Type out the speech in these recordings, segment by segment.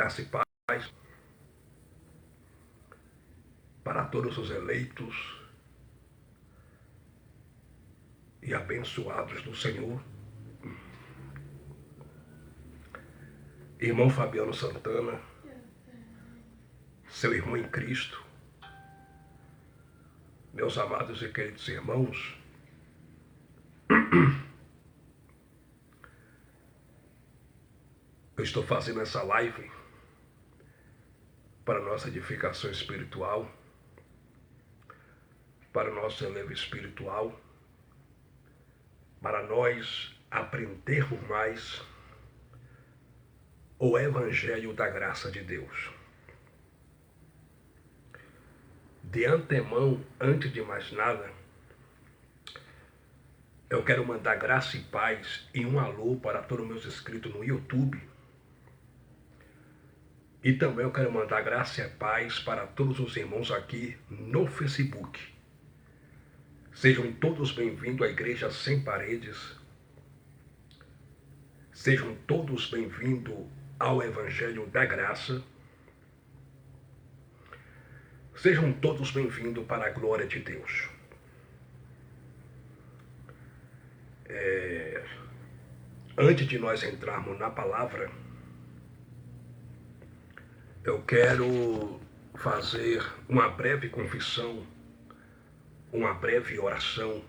graça e paz para todos os eleitos e abençoados do Senhor. Irmão Fabiano Santana, seu irmão em Cristo, meus amados e queridos irmãos, eu estou fazendo essa live para nossa edificação espiritual, para o nosso elevo espiritual, para nós aprendermos mais o Evangelho da graça de Deus. De antemão, antes de mais nada, eu quero mandar graça e paz e um alô para todos os meus inscritos no YouTube. E também eu quero mandar graça e paz para todos os irmãos aqui no Facebook. Sejam todos bem-vindos à Igreja Sem Paredes. Sejam todos bem-vindos ao Evangelho da Graça. Sejam todos bem-vindos para a glória de Deus. Antes de nós entrarmos na palavra, eu quero fazer uma breve confissão, uma breve oração,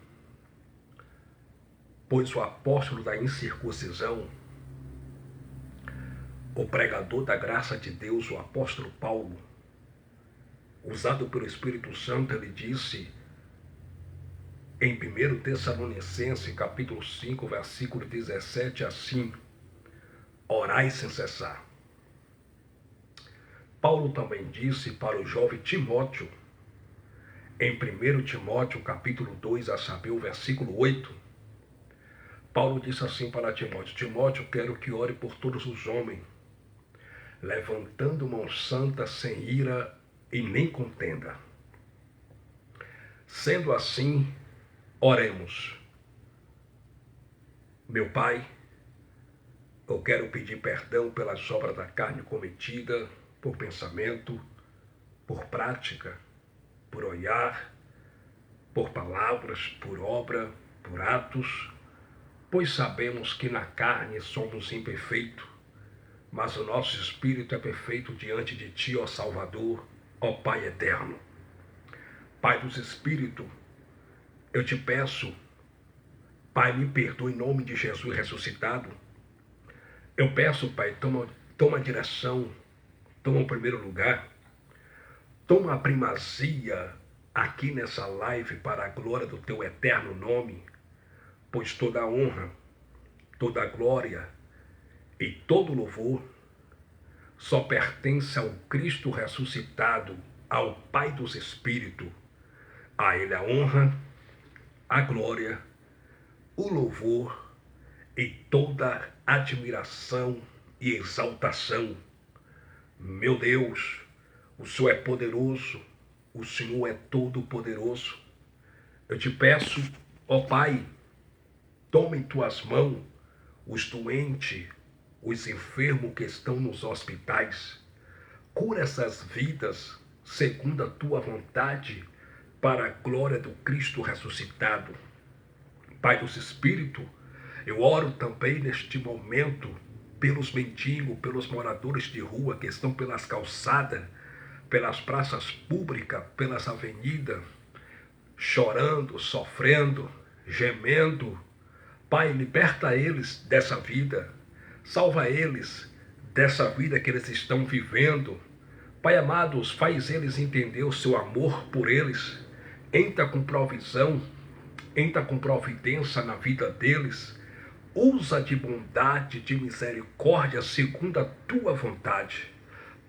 pois o apóstolo da incircuncisão, o pregador da graça de Deus, o apóstolo Paulo, usado pelo Espírito Santo, ele disse em 1 Tessalonicenses, capítulo 5, versículo 17, assim: orai sem cessar. Paulo também disse para o jovem Timóteo, em 1 Timóteo, capítulo 2, a saber, o versículo 8, Paulo disse assim para Timóteo: Timóteo, quero que ore por todos os homens, levantando mão santa, sem ira e nem contenda. Sendo assim, oremos. Meu Pai, eu quero pedir perdão pelas obras da carne cometida, por pensamento, por prática, por olhar, por palavras, por obra, por atos, pois sabemos que na carne somos imperfeitos, mas o nosso espírito é perfeito diante de Ti, ó Salvador, ó Pai eterno. Pai dos Espíritos, eu te peço, Pai, me perdoe em nome de Jesus ressuscitado. Eu peço, Pai, toma a direção, toma o primeiro lugar, toma a primazia aqui nessa live para a glória do Teu eterno nome, pois toda a honra, toda a glória e todo louvor só pertence ao Cristo ressuscitado, ao Pai dos Espíritos. A Ele a honra, a glória, o louvor e toda admiração e exaltação. Meu Deus, o Senhor é poderoso, o Senhor é todo-poderoso. Eu te peço, ó Pai, toma em Tuas mãos os doentes, os enfermos que estão nos hospitais. Cura essas vidas segundo a Tua vontade, para a glória do Cristo ressuscitado. Pai dos Espíritos, eu oro também neste momento pelos mendigos, pelos moradores de rua que estão pelas calçadas, pelas praças públicas, pelas avenidas, chorando, sofrendo, gemendo. Pai, liberta eles dessa vida, salva eles dessa vida que eles estão vivendo. Pai amados, faz eles entender o Seu amor por eles, entra com provisão, entra com providência na vida deles, usa de bondade, de misericórdia, segundo a Tua vontade.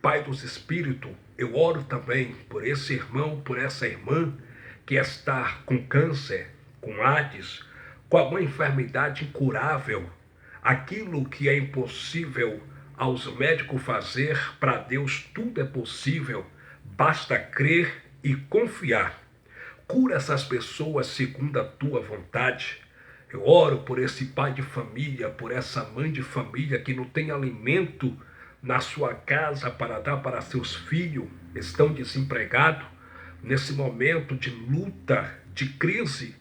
Pai dos Espíritos, eu oro também por esse irmão, por essa irmã que está com câncer, com AIDS, com alguma enfermidade incurável, aquilo que é impossível aos médicos fazer, para Deus tudo é possível, basta crer e confiar. Cura essas pessoas segundo a Tua vontade. Eu oro por esse pai de família, por essa mãe de família que não tem alimento na sua casa para dar para seus filhos, estão desempregados, nesse momento de luta, de crise,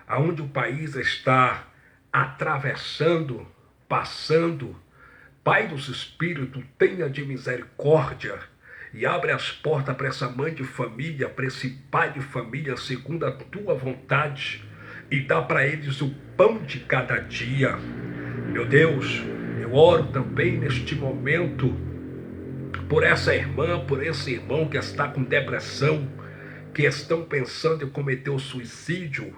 aonde o país está atravessando, passando. Pai dos Espíritos, tenha de misericórdia e abre as portas para essa mãe de família, para esse pai de família, segundo a tua vontade, e dá para eles o pão de cada dia. Meu Deus, eu oro também neste momento por essa irmã, por esse irmão que está com depressão, que estão pensando em cometer o suicídio.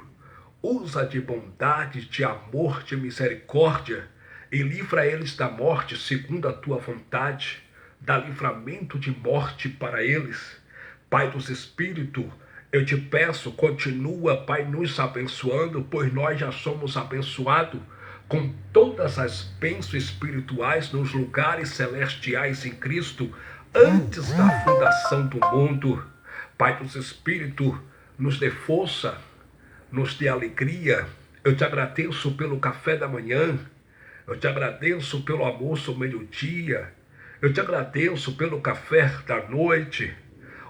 Usa de bondade, de amor, de misericórdia e livra eles da morte segundo a tua vontade. Dá livramento de morte para eles. Pai dos Espíritos, eu te peço, continua, Pai, nos abençoando, pois nós já somos abençoados com todas as bênçãos espirituais nos lugares celestiais em Cristo, antes da fundação do mundo. Pai dos Espíritos, nos dê força, nos dê alegria. Eu te agradeço pelo café da manhã, eu te agradeço pelo almoço ao meio-dia, eu te agradeço pelo café da noite.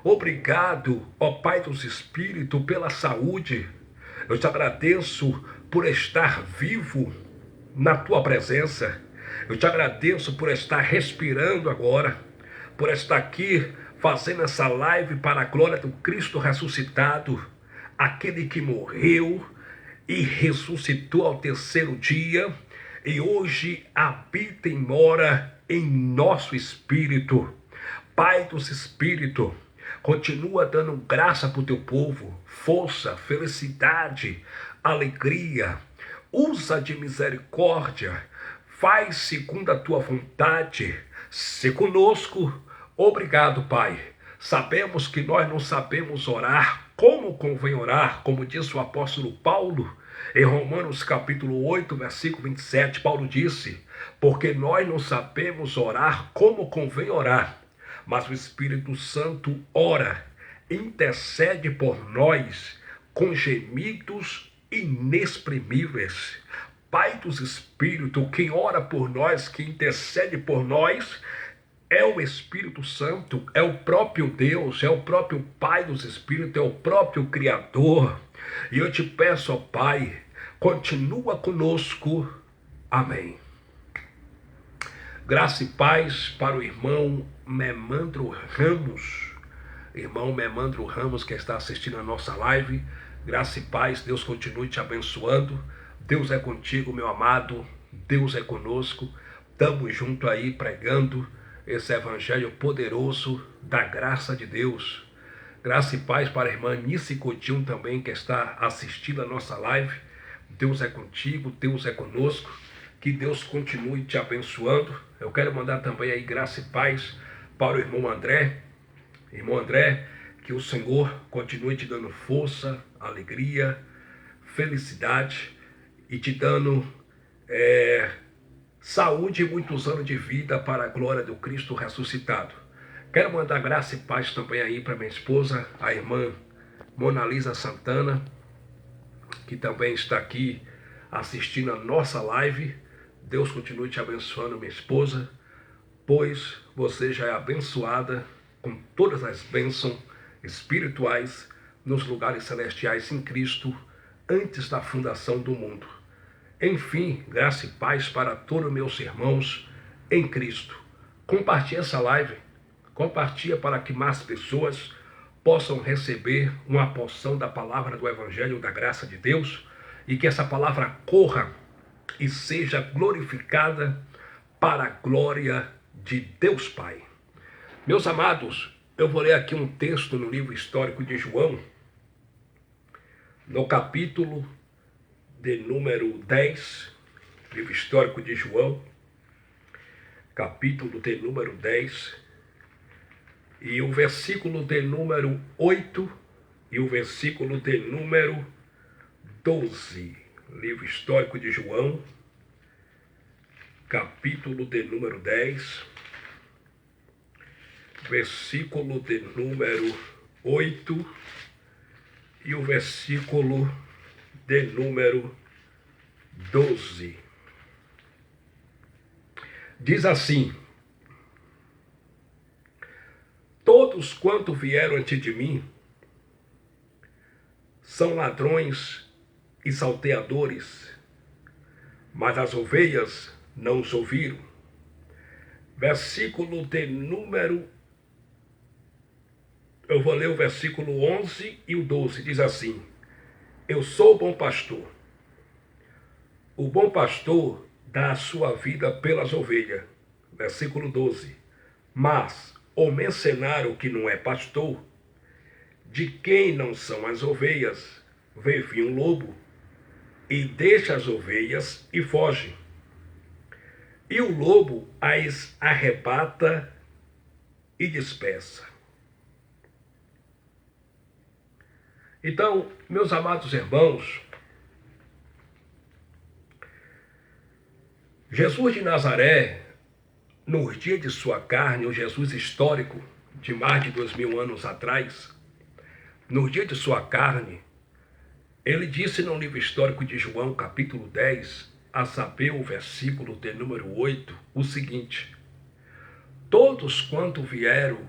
Obrigado, ó Pai dos Espíritos, pela saúde. Eu te agradeço por estar vivo na tua presença. Eu te agradeço por estar respirando agora, por estar aqui fazendo essa live para a glória do Cristo ressuscitado, aquele que morreu e ressuscitou ao terceiro dia e hoje habita e mora em nosso espírito. Pai dos Espíritos, continua dando graça para o teu povo, força, felicidade, alegria. Usa de misericórdia, faz segundo a tua vontade. Se conosco, obrigado, Pai. Sabemos que nós não sabemos orar como convém orar, como disse o apóstolo Paulo, em Romanos capítulo 8, versículo 27, Paulo disse, porque nós não sabemos orar como convém orar, mas o Espírito Santo ora, intercede por nós com gemidos inexprimíveis. Pai dos Espíritos, quem ora por nós, quem intercede por nós, é o Espírito Santo, é o próprio Deus, é o próprio Pai dos Espíritos, é o próprio Criador. E eu te peço, ó Pai, continua conosco. Amém. Graça e paz para o irmão Memandro Ramos. Irmão Memandro Ramos, que está assistindo a nossa live. Graça e paz, Deus continue te abençoando. Deus é contigo, meu amado. Deus é conosco. Estamos juntos aí pregando esse evangelho poderoso da graça de Deus. Graça e paz para a irmã Nice Coutinho também, que está assistindo a nossa live. Deus é contigo, Deus é conosco. Que Deus continue te abençoando. Eu quero mandar também aí graça e paz para o irmão André. Irmão André, que o Senhor continue te dando força, alegria, felicidade e te dando saúde e muitos anos de vida para a glória do Cristo ressuscitado. Quero mandar graça e paz também aí para minha esposa, a irmã Mona Lisa Santana, que também está aqui assistindo a nossa live. Deus continue te abençoando, minha esposa, pois você já é abençoada com todas as bênçãos espirituais nos lugares celestiais em Cristo, antes da fundação do mundo. Enfim, graça e paz para todos meus irmãos em Cristo. Compartilhe essa live, compartilhe para que mais pessoas possam receber uma porção da palavra do Evangelho da graça de Deus e que essa palavra corra e seja glorificada para a glória de Deus Pai. Meus amados, eu vou ler aqui um texto no livro histórico de João, no capítulo de número 10, livro histórico de João, capítulo de número 10, e o versículo de número 8 e o versículo de número 12. Livro histórico de João, capítulo de número 10, versículo de número 8 e o versículo de número 12. Diz assim: todos quanto vieram antes de mim são ladrões e salteadores, mas as ovelhas não os ouviram. Versículo de número... Eu vou ler o versículo 11 e o 12, diz assim: eu sou o bom pastor. O bom pastor dá a sua vida pelas ovelhas. Versículo 12. Mas o mercenário que não é pastor, de quem não são as ovelhas, vê vir um lobo e deixa as ovelhas e foge. E o lobo as arrebata e dispersa. Então, meus amados irmãos, Jesus de Nazaré, nos dias de sua carne, o Jesus histórico de mais de 2000 anos atrás, nos dias de sua carne, ele disse no livro histórico de João, capítulo 10, a saber o versículo de número 8, o seguinte: todos quanto vieram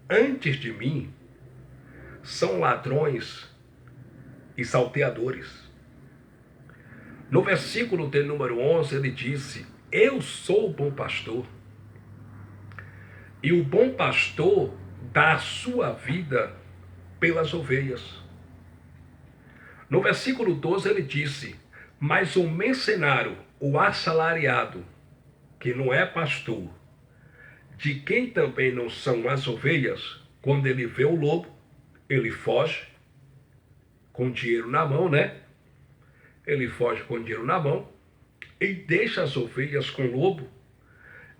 antes de mim são ladrões e salteadores. No versículo de número 11, ele disse: eu sou o bom pastor. E o bom pastor dá a sua vida pelas ovelhas. No versículo 12, ele disse: mas o mercenário, o assalariado, que não é pastor, de quem também não são as ovelhas, quando ele vê o lobo, ele foge com dinheiro na mão, né? Ele foge com dinheiro na mão e deixa as ovelhas com o lobo,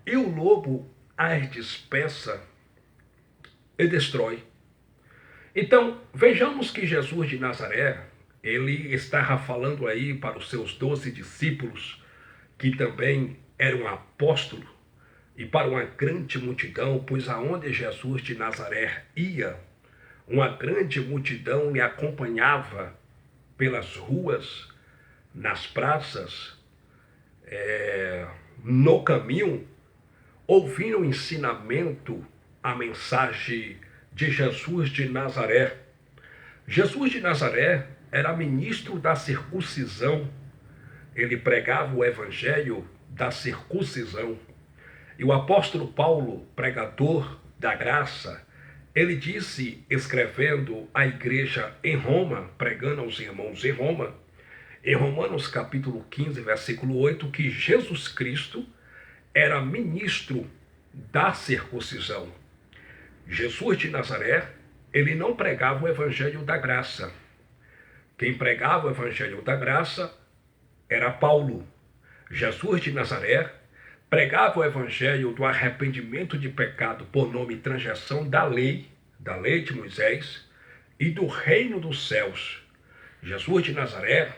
e o lobo as dispersa e destrói. Então, vejamos que Jesus de Nazaré, ele estava falando aí para os seus 12 discípulos, que também eram apóstolos, e para uma grande multidão, pois aonde Jesus de Nazaré ia, uma grande multidão lhe acompanhava pelas ruas, nas praças, no caminho, ouvindo o ensinamento, a mensagem de Jesus de Nazaré. Jesus de Nazaré era ministro da circuncisão. Ele pregava o evangelho da circuncisão. E o apóstolo Paulo, pregador da graça, ele disse, escrevendo à igreja em Roma, pregando aos irmãos em Roma, em Romanos capítulo 15, versículo 8, que Jesus Cristo era ministro da circuncisão. Jesus de Nazaré, ele não pregava o evangelho da graça. Quem pregava o evangelho da graça era Paulo. Jesus de Nazaré pregava o evangelho do arrependimento de pecado por nome e transgressão da lei de Moisés e do reino dos céus. Jesus de Nazaré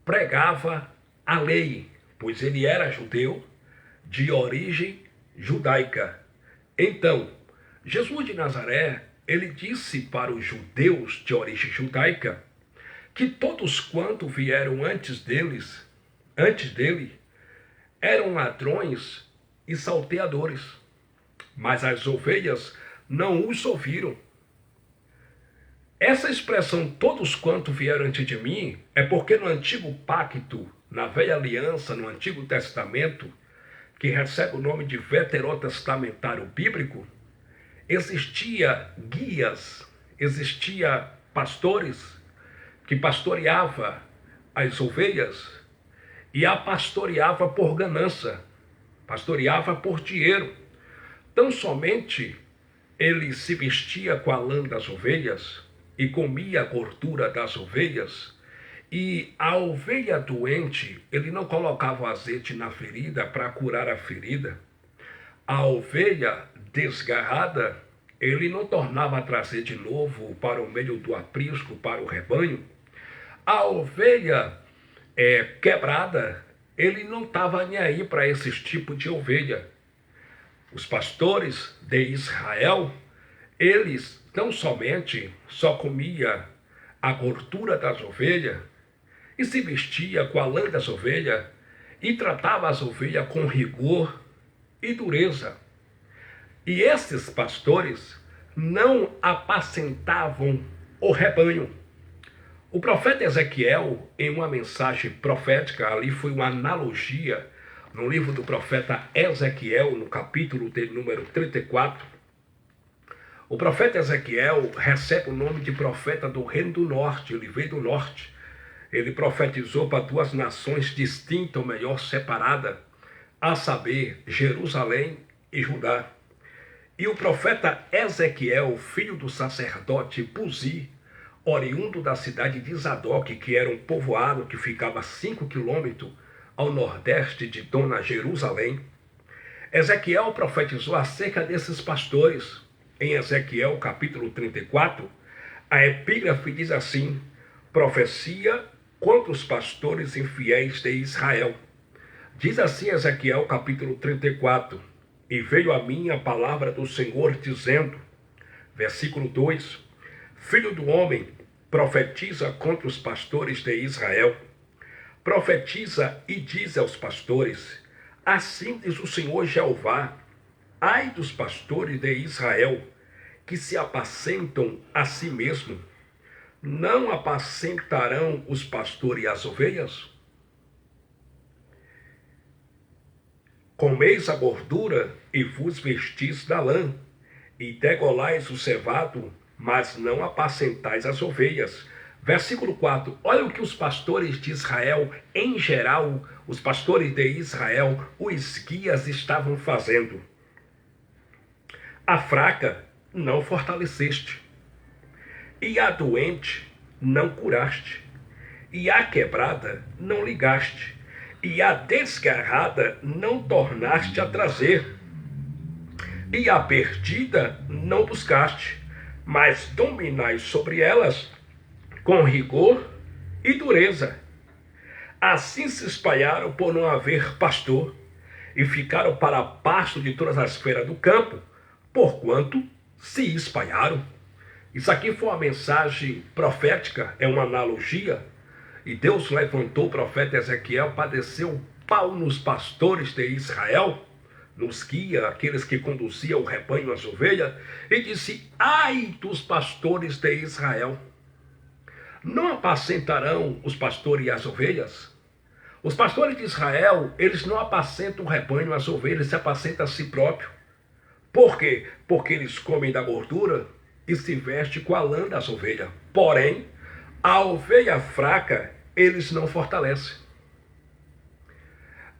pregava a lei, pois ele era judeu de origem judaica. Então, Jesus de Nazaré, ele disse para os judeus de origem judaica que todos quanto vieram antes dele, eram ladrões e salteadores, mas as ovelhas não os ouviram. Essa expressão, todos quanto vieram antes de mim, é porque no antigo pacto, na velha aliança, no Antigo Testamento, que recebe o nome de veterotestamentário bíblico, existia guias, existia pastores que pastoreava as ovelhas e a pastoreava por ganância, pastoreava por dinheiro. Tão somente ele se vestia com a lã das ovelhas e comia a gordura das ovelhas, e a ovelha doente, ele não colocava azeite na ferida para curar a ferida. A ovelha desgarrada, ele não tornava a trazer de novo para o meio do aprisco, para o rebanho. A ovelha quebrada, ele não estava nem aí para esse tipo de ovelha. Os pastores de Israel, eles não somente só comia a gordura das ovelhas e se vestia com a lã das ovelhas e tratava as ovelhas com rigor e dureza. E esses pastores não apacentavam o rebanho. O profeta Ezequiel, em uma mensagem profética, ali foi uma analogia, no livro do profeta Ezequiel, no capítulo de número 34, o profeta Ezequiel recebe o nome de profeta do reino do norte, ele veio do norte. Ele profetizou para duas nações distintas, ou melhor, separadas, a saber, Jerusalém e Judá. E o profeta Ezequiel, filho do sacerdote Buzi, oriundo da cidade de Zadok, que era um povoado que ficava a 5 quilômetros ao nordeste de Dona Jerusalém, Ezequiel profetizou acerca desses pastores. Em Ezequiel capítulo 34, a epígrafe diz assim: profecia contra os pastores infiéis de Israel. Diz assim Ezequiel capítulo 34, e veio a mim a palavra do Senhor dizendo, versículo 2, filho do homem, profetiza contra os pastores de Israel. Profetiza e diz aos pastores, assim diz o Senhor Jeová, ai dos pastores de Israel, que se apacentam a si mesmo. Não apacentarão os pastores as ovelhas? Comeis a gordura e vos vestis da lã, e degolais o cevado, mas não apacentais as ovelhas. Versículo 4, olha o que os pastores de Israel, em geral, os pastores de Israel, os guias estavam fazendo. A fraca não fortaleceste, e a doente não curaste, e a quebrada não ligaste, e a desgarrada não tornaste a trazer, e a perdida não buscaste, mas dominais sobre elas com rigor e dureza. Assim se espalharam por não haver pastor, e ficaram para pasto de todas as feras do campo, porquanto se espalharam. Isso aqui foi uma mensagem profética, é uma analogia, e Deus levantou o profeta Ezequiel para descer o pau nos pastores de Israel, nos guia, aqueles que conduziam o rebanho, as ovelhas, e disse, ai dos pastores de Israel, não apacentarão os pastores e as ovelhas? Os pastores de Israel, eles não apacentam o rebanho, as ovelhas, eles se apacentam a si próprio. Por quê? Porque eles comem da gordura e se vestem com a lã das ovelhas. Porém, a ovelha fraca, eles não fortalecem.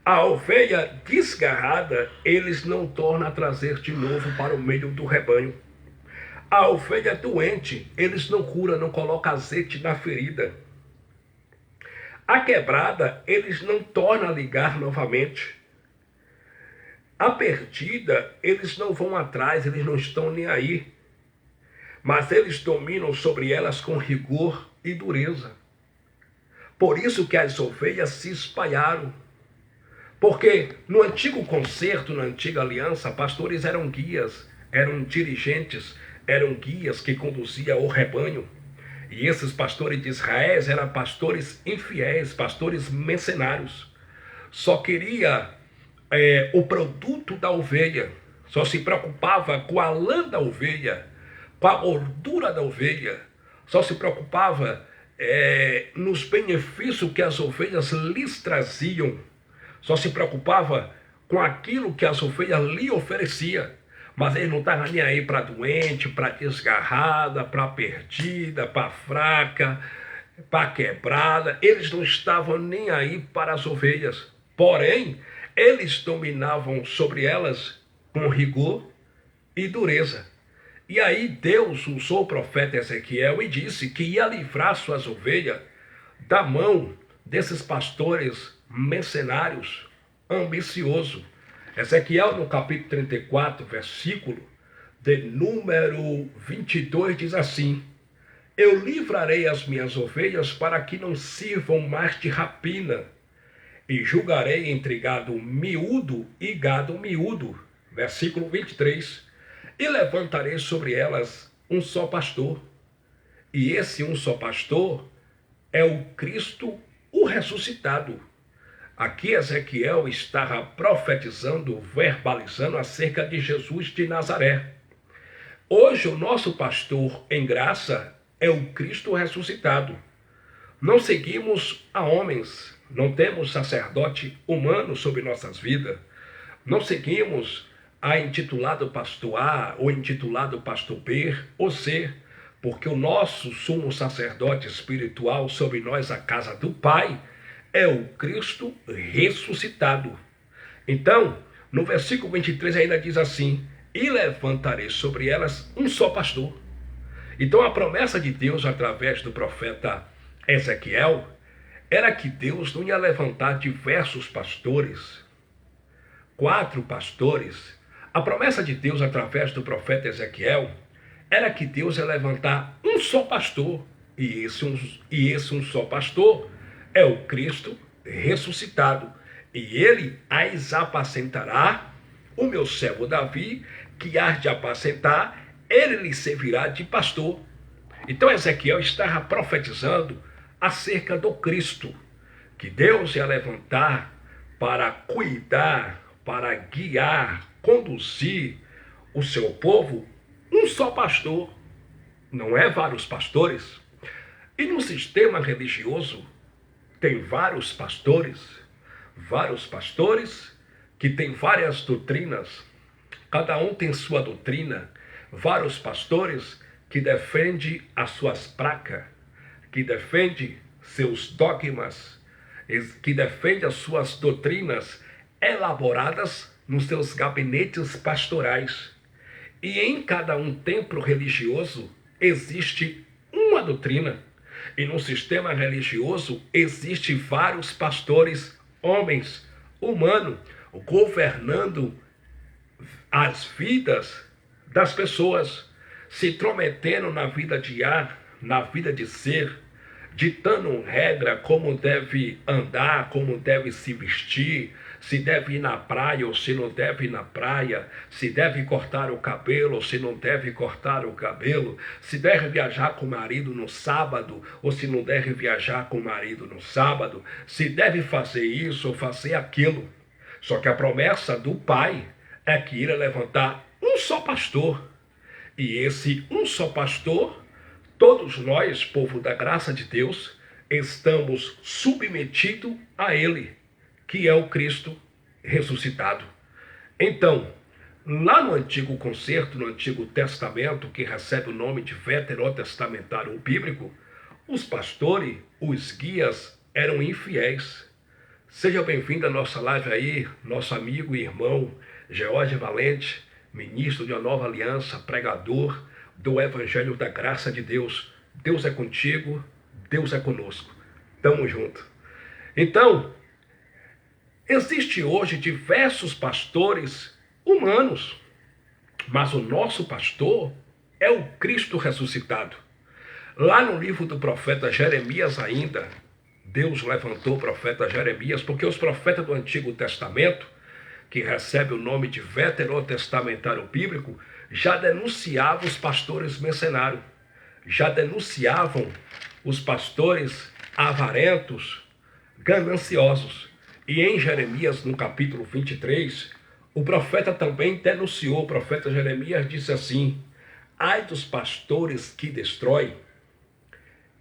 A ovelha desgarrada, eles não tornam a trazer de novo para o meio do rebanho. A ovelha doente, eles não curam, não colocam azeite na ferida. A quebrada, eles não tornam a ligar novamente. A perdida, eles não vão atrás, eles não estão nem aí. Mas eles dominam sobre elas com rigor e dureza. Por isso que as ovelhas se espalharam. Porque no antigo concerto, na antiga aliança, pastores eram guias, eram dirigentes, eram guias que conduziam o rebanho. E esses pastores de Israel eram pastores infiéis, pastores mercenários. Só queria o produto da ovelha, só se preocupava com a lã da ovelha, com a gordura da ovelha, só se preocupava nos benefícios que as ovelhas lhes traziam, só se preocupava com aquilo que as ovelhas lhe ofereciam. Mas ele não estava nem aí para doente, para desgarrada, para perdida, para fraca, para quebrada. Eles não estavam nem aí para as ovelhas. Porém, eles dominavam sobre elas com rigor e dureza. E aí Deus usou o profeta Ezequiel e disse que ia livrar suas ovelhas da mão desses pastores mercenários, ambiciosos. Ezequiel, no capítulo 34, versículo de número 22, diz assim: eu livrarei as minhas ovelhas para que não sirvam mais de rapina, e julgarei entre gado miúdo e gado miúdo. Versículo 23. E levantarei sobre elas um só pastor, e esse um só pastor é o Cristo, o ressuscitado. Aqui Ezequiel estava profetizando, verbalizando acerca de Jesus de Nazaré. Hoje o nosso pastor em graça é o Cristo ressuscitado. Não seguimos a homens, não temos sacerdote humano sobre nossas vidas, não seguimos a intitulado pastor A ou intitulado pastor B ou C, porque o nosso sumo sacerdote espiritual sobre nós, a casa do Pai, é o Cristo ressuscitado. Então, no versículo 23 ainda diz assim: e levantarei sobre elas um só pastor. Então a promessa de Deus através do profeta Ezequiel era que Deus não ia levantar diversos pastores, 4 pastores. A promessa de Deus através do profeta Ezequiel era que Deus ia levantar um só pastor, e esse um só pastor é o Cristo ressuscitado, e ele as apacentará, o meu servo Davi, que há de apacentar, ele lhe servirá de pastor. Então Ezequiel estava profetizando acerca do Cristo, que Deus ia levantar para cuidar, para guiar, conduzir o seu povo, um só pastor, não é vários pastores. E no sistema religioso tem vários pastores que têm várias doutrinas, cada um tem sua doutrina, vários pastores que defendem as suas placas, que defendem seus dogmas, que defendem as suas doutrinas elaboradas nos seus gabinetes pastorais. E em cada um templo religioso existe uma doutrina. E no sistema religioso existe vários pastores, homens, humanos, governando as vidas das pessoas, se intrometendo na vida de ar, na vida de ser, ditando regra como deve andar, como deve se vestir, se deve ir na praia ou se não deve ir na praia, se deve cortar o cabelo ou se não deve cortar o cabelo, se deve viajar com o marido no sábado ou se não deve viajar com o marido no sábado, se deve fazer isso ou fazer aquilo. Só que a promessa do Pai é que irá levantar um só pastor. E esse um só pastor, todos nós, povo da graça de Deus, estamos submetidos a ele, que é o Cristo ressuscitado. Então, lá no Antigo Concerto, no Antigo Testamento, que recebe o nome de Veterotestamentário Bíblico, os pastores, os guias, eram infiéis. Seja bem-vindo à nossa live aí, nosso amigo e irmão George Valente, ministro de uma nova aliança, pregador do Evangelho da Graça de Deus. Deus é contigo, Deus é conosco. Tamo junto. Então, existe hoje diversos pastores humanos, mas o nosso pastor é o Cristo ressuscitado. Lá no livro do profeta Jeremias ainda, Deus levantou o profeta Jeremias, porque os profetas do Antigo Testamento, que recebe o nome de Veterotestamentário Bíblico, já denunciavam os pastores mercenários, já denunciavam os pastores avarentos, gananciosos. E em Jeremias, no capítulo 23, o profeta também denunciou, o profeta Jeremias disse assim: ai dos pastores que destroem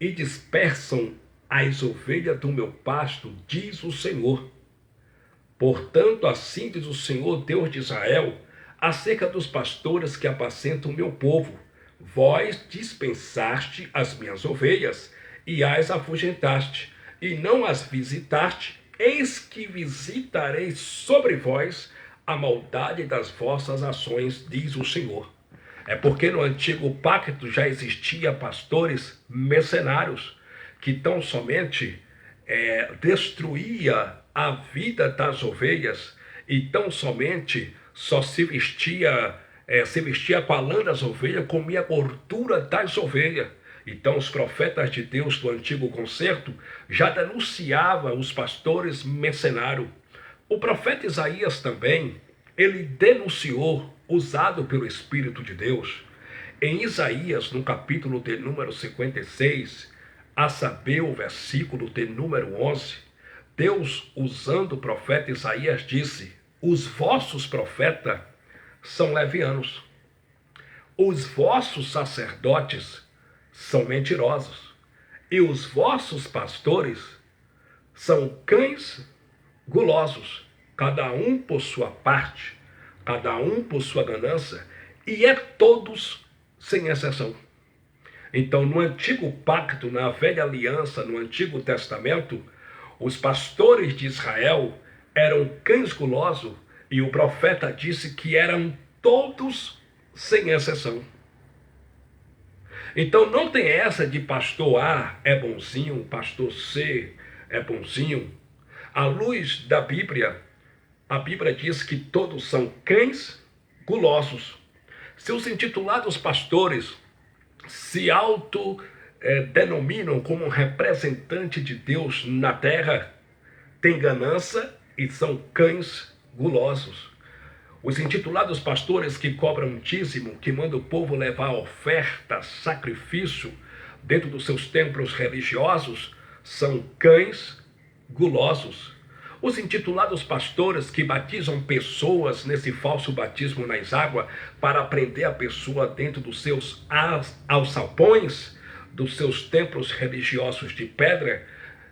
e dispersam as ovelhas do meu pasto, diz o Senhor. Portanto, assim diz o Senhor, Deus de Israel, acerca dos pastores que apacentam o meu povo: vós dispensaste as minhas ovelhas e as afugentaste, e não as visitaste. Eis que visitarei sobre vós a maldade das vossas ações, diz o Senhor. É porque no antigo pacto já existia pastores mercenários que tão somente destruía a vida das ovelhas, e tão somente só se vestia com a lã das ovelhas, comia a gordura das ovelhas. Então os profetas de Deus do Antigo Concerto já denunciavam os pastores mercenários. O profeta Isaías também, ele denunciou, usado pelo Espírito de Deus, em Isaías, no capítulo de número 56, a saber o versículo de número 11, Deus, usando o profeta Isaías, disse: os vossos profetas são levianos. os vossos sacerdotes são mentirosos, e os vossos pastores são cães gulosos, cada um por sua parte, cada um por sua ganância, e é todos sem exceção. Então, no antigo pacto, na velha aliança, no Antigo Testamento, os pastores de Israel eram cães gulosos, e o profeta disse que eram todos sem exceção. Então não tem essa de pastor A é bonzinho, pastor C é bonzinho. À luz da Bíblia, a Bíblia diz que todos são cães gulosos. Se os intitulados pastores se autodenominam como representante de Deus na terra, têm ganância e são cães gulosos. Os intitulados pastores que cobram dízimo, que mandam o povo levar oferta, sacrifício dentro dos seus templos religiosos, são cães gulosos. Os intitulados pastores que batizam pessoas nesse falso batismo nas águas para prender a pessoa dentro dos seus alçapões, dos seus templos religiosos de pedra,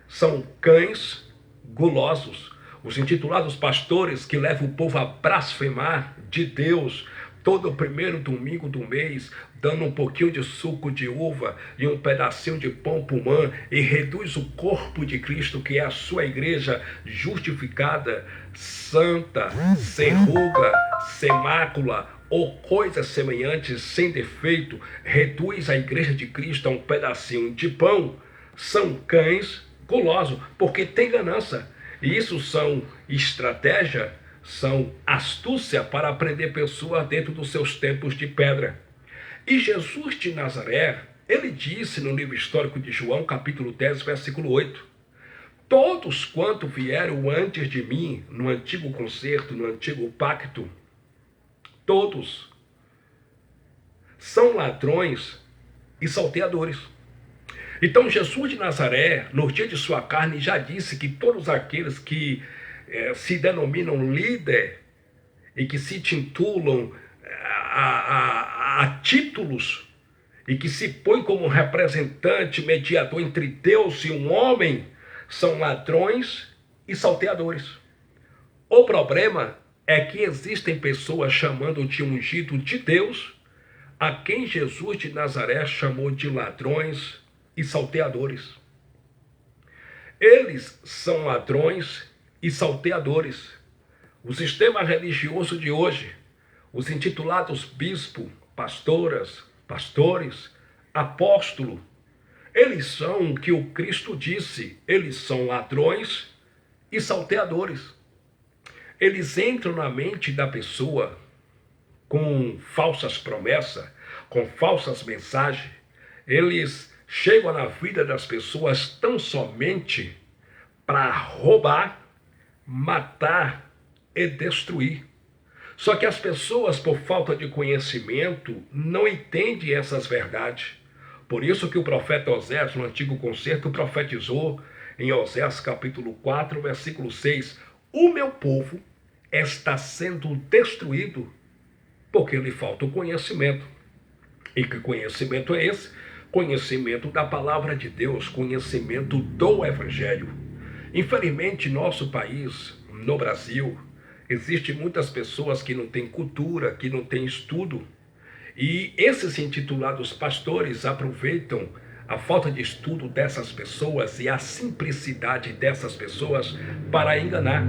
são cães gulosos. Os intitulados pastores que levam o povo a blasfemar de Deus todo o primeiro domingo do mês, dando um pouquinho de suco de uva e um pedacinho de pão pumã, e reduz o corpo de Cristo, que é a sua igreja justificada, santa, sem ruga, sem mácula ou coisas semelhantes, sem defeito, reduz a igreja de Cristo a um pedacinho de pão, são cães gulosos, porque tem ganância. E isso são estratégia, são astúcia para prender pessoas dentro dos seus templos de pedra. E Jesus de Nazaré, ele disse no livro histórico de João, capítulo 10, versículo 8, todos quanto vieram antes de mim, no antigo concerto, no antigo pacto, todos são ladrões e salteadores. Então Jesus de Nazaré, no dia de sua carne, já disse que todos aqueles que se denominam líder e que se titulam a títulos e que se põem como representante, mediador entre Deus e um homem, são ladrões e salteadores. O problema é que existem pessoas chamando de ungido de Deus a quem Jesus de Nazaré chamou de ladrões e salteadores. Eles são ladrões e salteadores. O sistema religioso de hoje, os intitulados bispo, pastoras, pastores, apóstolo, eles são o que o Cristo disse, eles são ladrões e salteadores. Eles entram na mente da pessoa com falsas promessas, com falsas mensagens. Eles chegam na vida das pessoas tão somente para roubar, matar e destruir. Só que as pessoas, por falta de conhecimento, não entendem essas verdades. Por isso que o profeta Oséias, no Antigo Concerto, profetizou em Oséias capítulo 4, versículo 6, o meu povo está sendo destruído porque lhe falta o conhecimento. E que conhecimento é esse? Conhecimento da palavra de Deus, conhecimento do Evangelho. Infelizmente, nosso país, no Brasil, existem muitas pessoas que não têm cultura, que não têm estudo. E esses intitulados pastores aproveitam a falta de estudo dessas pessoas e a simplicidade dessas pessoas para enganar.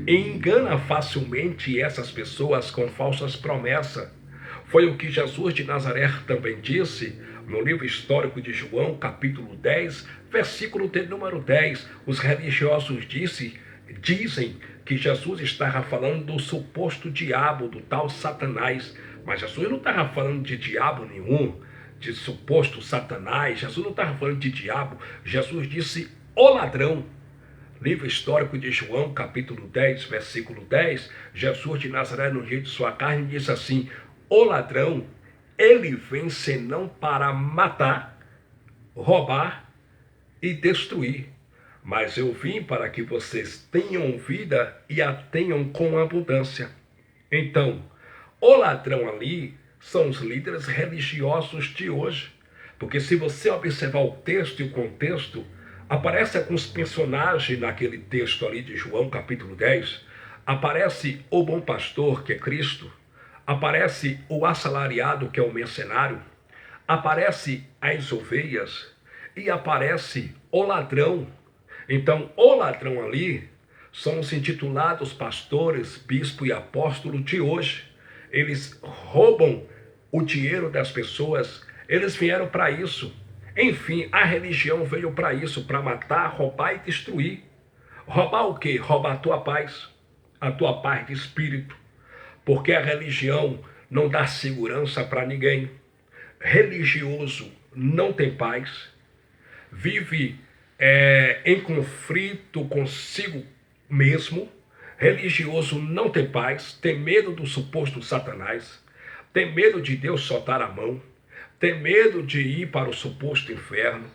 E engana facilmente essas pessoas com falsas promessas. Foi o que Jesus de Nazaré também disse no livro histórico de João, capítulo 10, versículo de número 10. Os religiosos dizem que Jesus estava falando do suposto diabo, do tal Satanás. Mas Jesus não estava falando de diabo nenhum, de suposto Satanás. Jesus não estava falando de diabo. Jesus disse o ladrão. Livro histórico de João, capítulo 10, versículo 10. Jesus de Nazaré, no dia de sua carne, diz assim: o ladrão, ele vem senão para matar, roubar e destruir. Mas eu vim para que vocês tenham vida e a tenham com abundância. Então, o ladrão ali são os líderes religiosos de hoje. Porque se você observar o texto e o contexto, aparece alguns personagens naquele texto ali de João capítulo 10, aparece o bom pastor, que é Cristo, aparece o assalariado, que é o mercenário, aparece as ovelhas e aparece o ladrão. Então, o ladrão ali são os intitulados pastores, bispo e apóstolo de hoje. Eles roubam o dinheiro das pessoas, eles vieram para isso. Enfim, a religião veio para isso, para matar, roubar e destruir. Roubar o quê? Roubar a tua paz de espírito. Porque a religião não dá segurança para ninguém. Religioso não tem paz, vive em conflito consigo mesmo. Religioso não tem paz, tem medo do suposto Satanás, tem medo de Deus soltar a mão, tem medo de ir para o suposto inferno.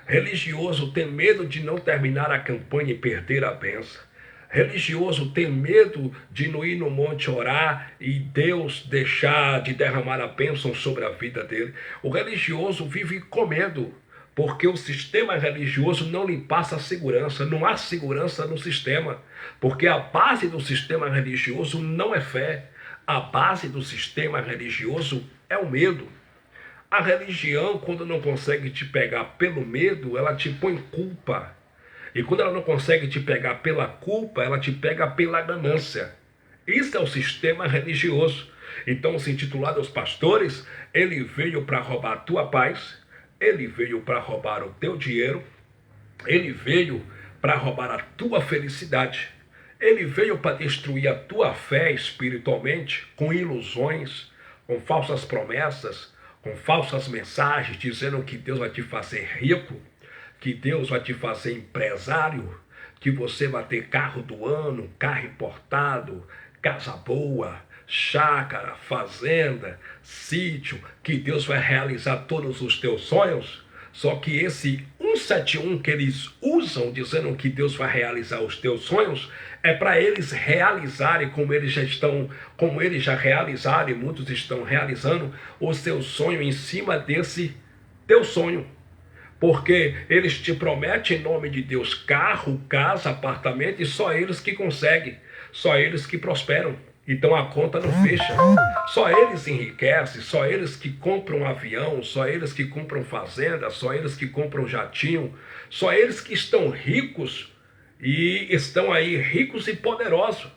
Religioso tem medo de não terminar a campanha e perder a bênção. Religioso tem medo de não ir no monte orar e Deus deixar de derramar a bênção sobre a vida dele. O religioso vive com medo, porque o sistema religioso não lhe passa segurança. Não há segurança no sistema, porque a base do sistema religioso não é fé. A base do sistema religioso é o medo. A religião, quando não consegue te pegar pelo medo, ela te põe culpa. E quando ela não consegue te pegar pela culpa, ela te pega pela ganância. Isso é o sistema religioso. Então, os intitulados pastores, ele veio para roubar a tua paz, ele veio para roubar o teu dinheiro, ele veio para roubar a tua felicidade, ele veio para destruir a tua fé espiritualmente, com ilusões, com falsas promessas, com falsas mensagens, dizendo que Deus vai te fazer rico, que Deus vai te fazer empresário, que você vai ter carro do ano, carro importado, casa boa, chácara, fazenda, sítio, que Deus vai realizar todos os teus sonhos. Só que esse 171 que eles usam, dizendo que Deus vai realizar os teus sonhos, é para eles realizarem, como eles já realizaram e muitos estão realizando, o seu sonho em cima desse teu sonho. Porque eles te prometem em nome de Deus carro, casa, apartamento, e só eles que conseguem, só eles que prosperam. Então a conta não fecha. Só eles enriquecem, só eles que compram avião, só eles que compram fazenda, só eles que compram jatinho, só eles que estão ricos e estão aí ricos e poderosos.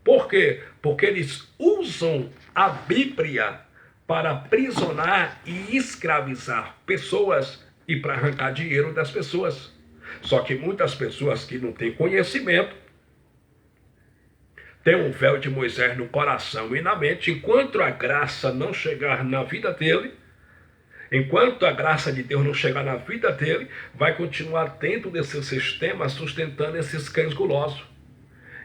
Por quê? Porque eles usam a Bíblia para aprisionar e escravizar pessoas e para arrancar dinheiro das pessoas. Só que muitas pessoas que não têm conhecimento têm um véu de Moisés no coração e na mente. Enquanto a graça não chegar na vida dele, enquanto a graça de Deus não chegar na vida dele, vai continuar dentro desse sistema sustentando esses cães gulosos.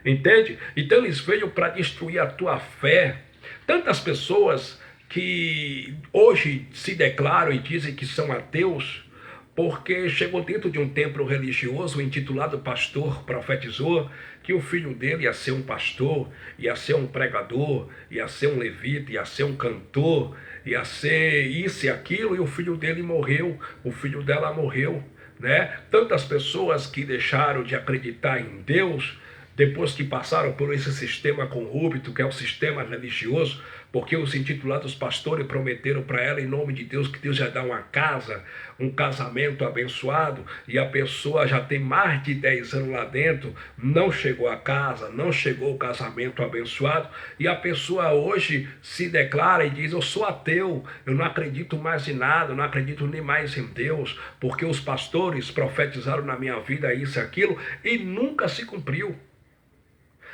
Entende? Então eles veio para destruir a tua fé. Tantas pessoas que hoje se declaram e dizem que são ateus, porque chegou dentro de um templo religioso, o intitulado pastor profetizou que o filho dele ia ser um pastor, ia ser um pregador, ia ser um levita, ia ser um cantor, ia ser isso e aquilo, e o filho dele morreu, o filho dela morreu, né? Tantas pessoas que deixaram de acreditar em Deus, depois que passaram por esse sistema corrupto, que é o sistema religioso, porque os intitulados pastores prometeram para ela, em nome de Deus, que Deus ia dar uma casa, um casamento abençoado, e a pessoa já tem mais de 10 anos lá dentro, não chegou a casa, não chegou o casamento abençoado, e a pessoa hoje se declara e diz: eu sou ateu, eu não acredito mais em nada, eu não acredito nem mais em Deus, porque os pastores profetizaram na minha vida isso e aquilo, e nunca se cumpriu.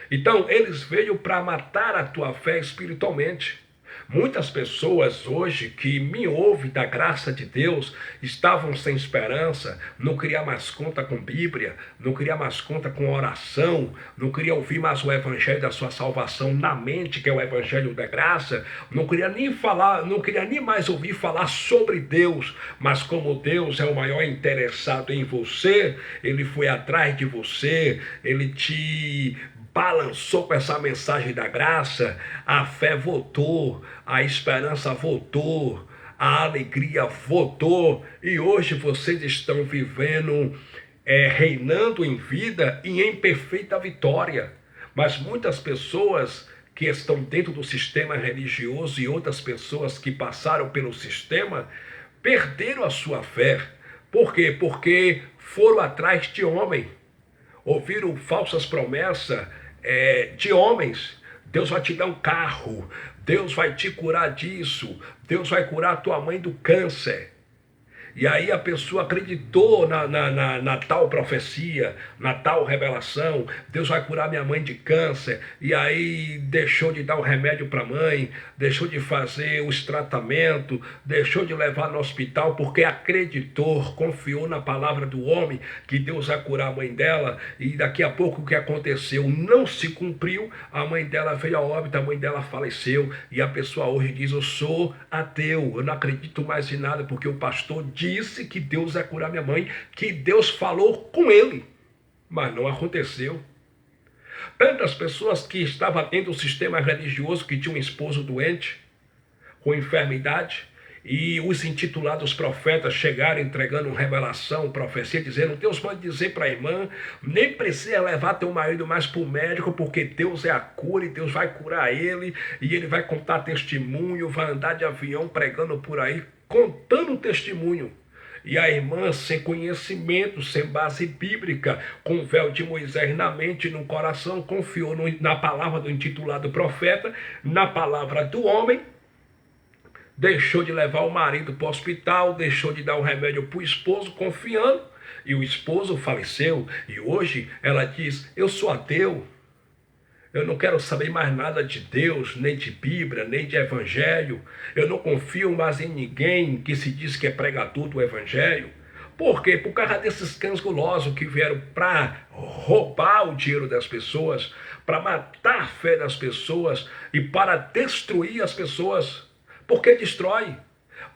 Então, eles veio para matar a tua fé espiritualmente. Muitas pessoas hoje que me ouvem da graça de Deus estavam sem esperança, não queria mais conta com Bíblia, não queria mais conta com oração, não queria ouvir mais o evangelho da sua salvação na mente, que é o evangelho da graça, não queria nem mais ouvir falar sobre Deus, mas como Deus é o maior interessado em você, ele foi atrás de você, ele te balançou com essa mensagem da graça, a fé voltou, a esperança voltou, a alegria voltou, e hoje vocês estão vivendo, reinando em vida e em perfeita vitória. Mas muitas pessoas que estão dentro do sistema religioso e outras pessoas que passaram pelo sistema perderam a sua fé. Por quê? Porque foram atrás de homem, ouviram falsas promessas de homens. Deus vai te dar um carro, Deus vai te curar disso, Deus vai curar a tua mãe do câncer. E aí a pessoa acreditou na tal profecia, na tal revelação. Deus vai curar minha mãe de câncer. E aí deixou de dar o remédio para a mãe, deixou de fazer os tratamentos, deixou de levar no hospital porque acreditou, confiou na palavra do homem que Deus vai curar a mãe dela. E daqui a pouco o que aconteceu não se cumpriu. A mãe dela veio a óbito, a mãe dela faleceu. E a pessoa hoje diz: eu sou ateu, eu não acredito mais em nada porque o pastor disse que Deus ia curar minha mãe, que Deus falou com ele, mas não aconteceu. Tantas pessoas que estavam dentro do sistema religioso, que tinham um esposo doente, com enfermidade, e os intitulados profetas chegaram entregando uma revelação, profecia, dizendo: Deus pode dizer para a irmã, nem precisa levar teu marido mais para o médico, porque Deus é a cura e Deus vai curar ele, e ele vai contar testemunho, vai andar de avião pregando por aí, contando testemunho. E a irmã, sem conhecimento, sem base bíblica, com o véu de Moisés na mente e no coração, confiou na palavra do intitulado profeta, na palavra do homem, deixou de levar o marido para o hospital, deixou de dar o remédio para o esposo, confiando, e o esposo faleceu. E hoje ela diz: eu sou ateu, eu não quero saber mais nada de Deus, nem de Bíblia, nem de Evangelho. Eu não confio mais em ninguém que se diz que é pregador do Evangelho. Por quê? Por causa desses cães gulosos que vieram para roubar o dinheiro das pessoas, para matar a fé das pessoas e para destruir as pessoas. Porque destrói.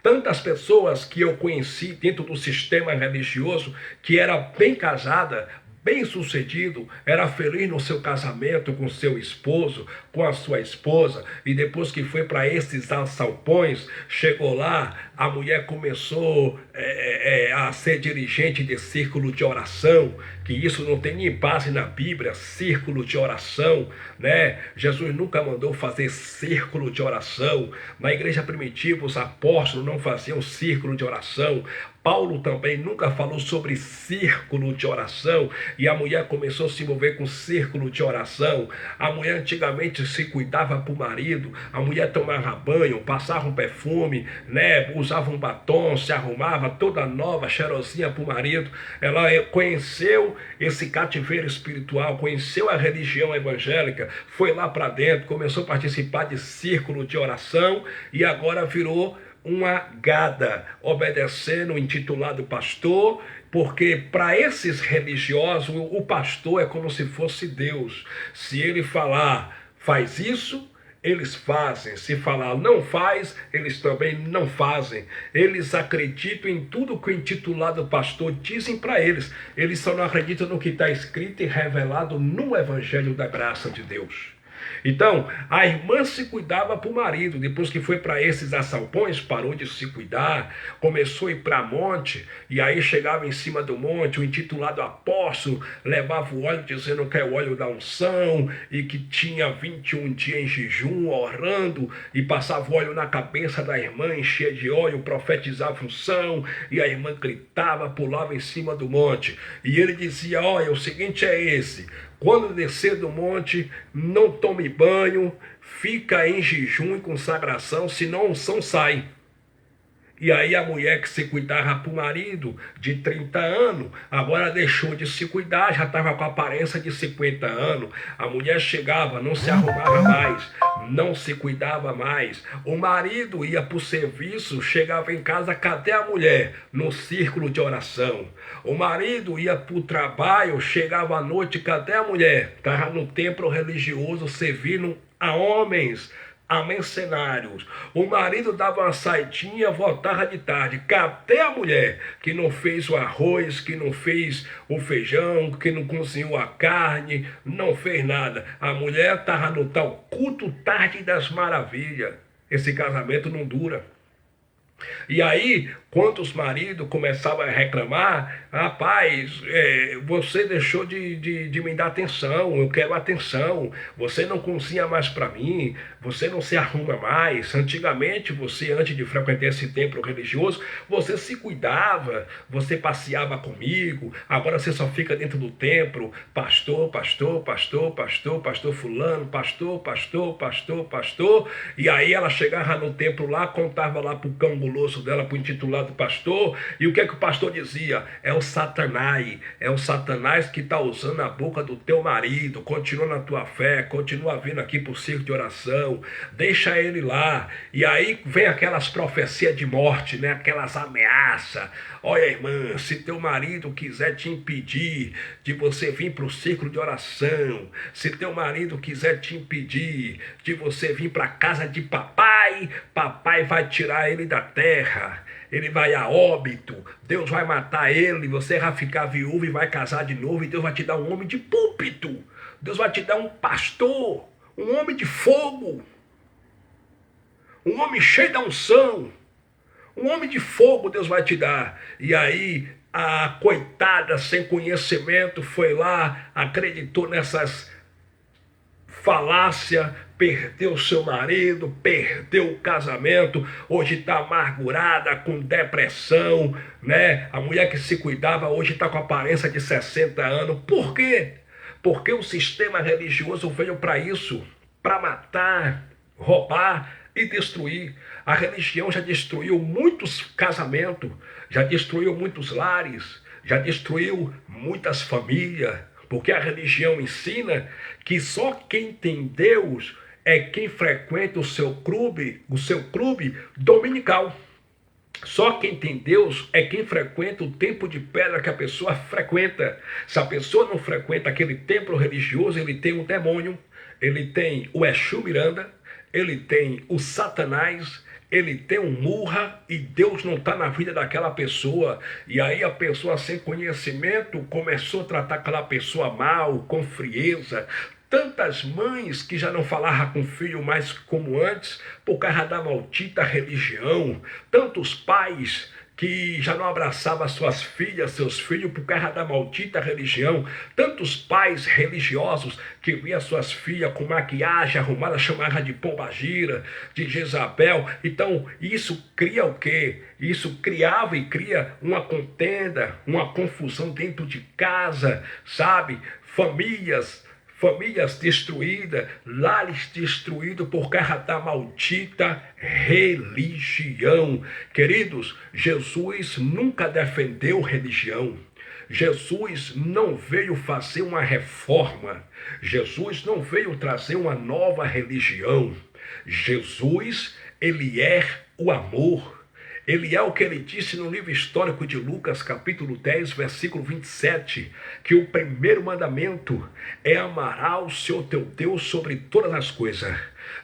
Tantas pessoas que eu conheci dentro do sistema religioso, que era bem casada, bem sucedido, era feliz no seu casamento com seu esposo, com a sua esposa, e depois que foi para esses assalpões, chegou lá, a mulher começou a ser dirigente de círculo de oração, que isso não tem nem base na Bíblia, círculo de oração, né? Jesus nunca mandou fazer círculo de oração. Na igreja primitiva, os apóstolos não faziam círculo de oração. Paulo também nunca falou sobre círculo de oração, e a mulher começou a se envolver com círculo de oração. A mulher antigamente se cuidava para o marido, a mulher tomava banho, passava um perfume, né? Usava um batom, se arrumava toda nova, cheirosinha para o marido. Ela conheceu esse cativeiro espiritual, conheceu a religião evangélica, foi lá para dentro, começou a participar de círculo de oração e agora virou uma gada, obedecendo o intitulado pastor, porque para esses religiosos o pastor é como se fosse Deus. Se ele falar, faz isso, eles fazem. Se falar, não faz, eles também não fazem. Eles acreditam em tudo que o intitulado pastor dizem para eles. Eles só não acreditam no que está escrito e revelado no Evangelho da Graça de Deus. Então, a irmã se cuidava para o marido. Depois que foi para esses assalpões, parou de se cuidar, começou a ir para monte, e aí chegava em cima do monte, o intitulado apóstolo levava o óleo dizendo que é o óleo da unção, e que tinha 21 dias em jejum, orando, e passava o óleo na cabeça da irmã, enchia de óleo, profetizava unção, e a irmã gritava, pulava em cima do monte. E ele dizia: olha, o seguinte é esse: quando descer do monte, não tome banho, fica em jejum e consagração, senão a unção sai. E aí a mulher que se cuidava para o marido de 30 anos, agora deixou de se cuidar, já estava com a aparência de 50 anos. A mulher chegava, não se arrumava mais, não se cuidava mais. O marido ia para o serviço, chegava em casa, cadê a mulher? No círculo de oração. O marido ia para o trabalho, chegava à noite, cadê a mulher? Estava no templo religioso servindo a homens, a mercenários. O marido dava uma saidinha, voltava de tarde. Até a mulher que não fez o arroz, que não fez o feijão, que não cozinhou a carne, não fez nada. A mulher estava no tal culto tarde das maravilhas. Esse casamento não dura. E aí, quando os maridos começavam a reclamar, rapaz, você deixou de me dar atenção, eu quero atenção, você não cozinha mais para mim, você não se arruma mais. Antigamente, você, antes de frequentar esse templo religioso, você se cuidava, você passeava comigo, agora você só fica dentro do templo, pastor, pastor, pastor, pastor, pastor fulano, pastor, pastor, pastor, pastor, e aí ela chegava no templo lá, contava lá pro cão guloso dela, pro intitulado pastor, e o que é que o pastor dizia? É o Satanás que está usando a boca do teu marido, continua na tua fé, continua vindo aqui pro circo de oração, deixa ele lá. E aí vem aquelas profecias de morte, né? Aquelas ameaças. Olha, irmã, se teu marido quiser te impedir de você vir para o círculo de oração, se teu marido quiser te impedir de você vir para a casa de papai, papai vai tirar ele da terra. Ele vai a óbito, Deus vai matar ele, você vai ficar viúvo e vai casar de novo, e Deus vai te dar um homem de púlpito, Deus vai te dar um pastor, um homem de fogo, um homem cheio da unção, um homem de fogo Deus vai te dar. E aí a coitada sem conhecimento foi lá, acreditou nessas falácias, perdeu seu marido, perdeu o casamento, hoje está amargurada, com depressão, né? A mulher que se cuidava hoje está com aparência de 60 anos. Por quê? Porque o sistema religioso veio para isso, para matar, roubar e destruir. A religião já destruiu muitos casamentos, já destruiu muitos lares, já destruiu muitas famílias, porque a religião ensina que só quem tem Deus é quem frequenta o seu clube dominical. Só quem tem Deus é quem frequenta o templo de pedra que a pessoa frequenta. Se a pessoa não frequenta aquele templo religioso, ele tem um demônio, ele tem o Exu Miranda, ele tem o Satanás, ele tem um murra, e Deus não está na vida daquela pessoa. E aí a pessoa sem conhecimento começou a tratar aquela pessoa mal, com frieza. Tantas mães que já não falavam com o filho mais como antes, por causa da maldita religião. Tantos pais que já não abraçavam suas filhas, seus filhos, por causa da maldita religião. Tantos pais religiosos que via suas filhas com maquiagem arrumada, chamavam de pombagira, de Jezabel. Então, isso cria o quê? Isso criava e cria uma contenda, uma confusão dentro de casa, sabe? Famílias destruídas, lares destruídos por causa da maldita religião. Queridos, Jesus nunca defendeu religião. Jesus não veio fazer uma reforma. Jesus não veio trazer uma nova religião. Jesus, ele é o amor. Ele é o que ele disse no livro histórico de Lucas, capítulo 10, versículo 27, que o primeiro mandamento é amarás o Senhor teu Deus sobre todas as coisas,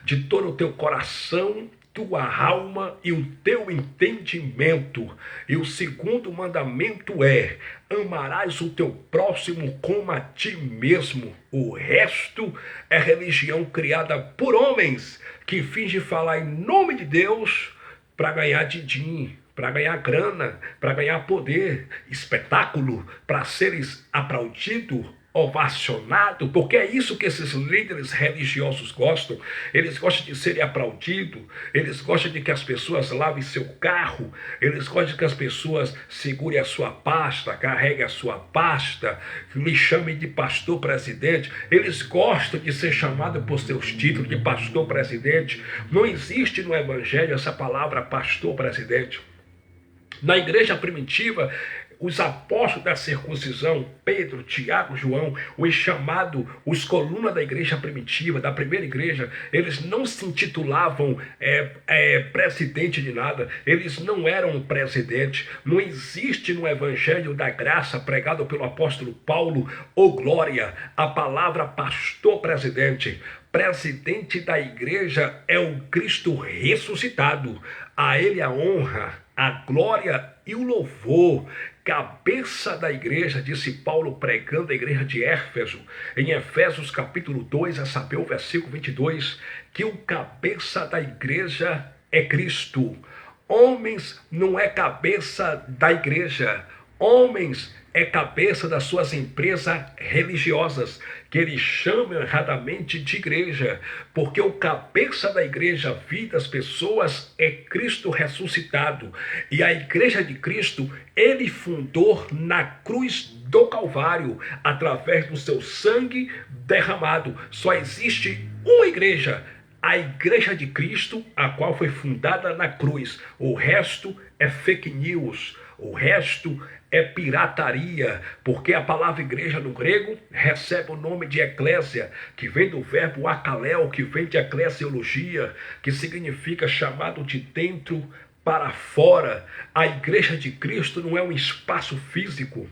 de todo o teu coração, tua alma e o teu entendimento. E o segundo mandamento é: amarás o teu próximo como a ti mesmo. O resto é religião criada por homens que fingem falar em nome de Deus para ganhar din-din, para ganhar grana, para ganhar poder, espetáculo, para seres aplaudidos, ovacionados, porque é isso que esses líderes religiosos gostam. Eles gostam de serem aplaudidos, eles gostam de que as pessoas lavem seu carro, eles gostam de que as pessoas segurem a sua pasta, carreguem a sua pasta, me chamem de pastor presidente. Eles gostam de ser chamados por seus títulos de pastor presidente. Não existe no evangelho essa palavra pastor presidente. Na igreja primitiva, os apóstolos da circuncisão, Pedro, Tiago, João, os chamados, os colunas da igreja primitiva, da primeira igreja, eles não se intitulavam presidente de nada, eles não eram presidente. Não existe no evangelho da graça pregado pelo apóstolo Paulo, ou glória, a palavra pastor presidente. Presidente da igreja é o Cristo ressuscitado. A ele a honra, a glória e o louvor. Cabeça da igreja, disse Paulo pregando a igreja de Éfeso, em Efésios capítulo 2, a saber o versículo 22, que o cabeça da igreja é Cristo. Homens não é cabeça da igreja, homens é cabeça das suas empresas religiosas, que eles chamam erradamente de igreja, porque o cabeça da igreja, vida das pessoas, é Cristo ressuscitado. E a igreja de Cristo, ele fundou na cruz do Calvário, através do seu sangue derramado. Só existe uma igreja, a igreja de Cristo, a qual foi fundada na cruz. O resto é fake news, o resto é pirataria, porque a palavra igreja no grego recebe o nome de eclésia, que vem do verbo akaleo, que vem de eclesiologia, que significa chamado de dentro para fora. A igreja de Cristo não é um espaço físico,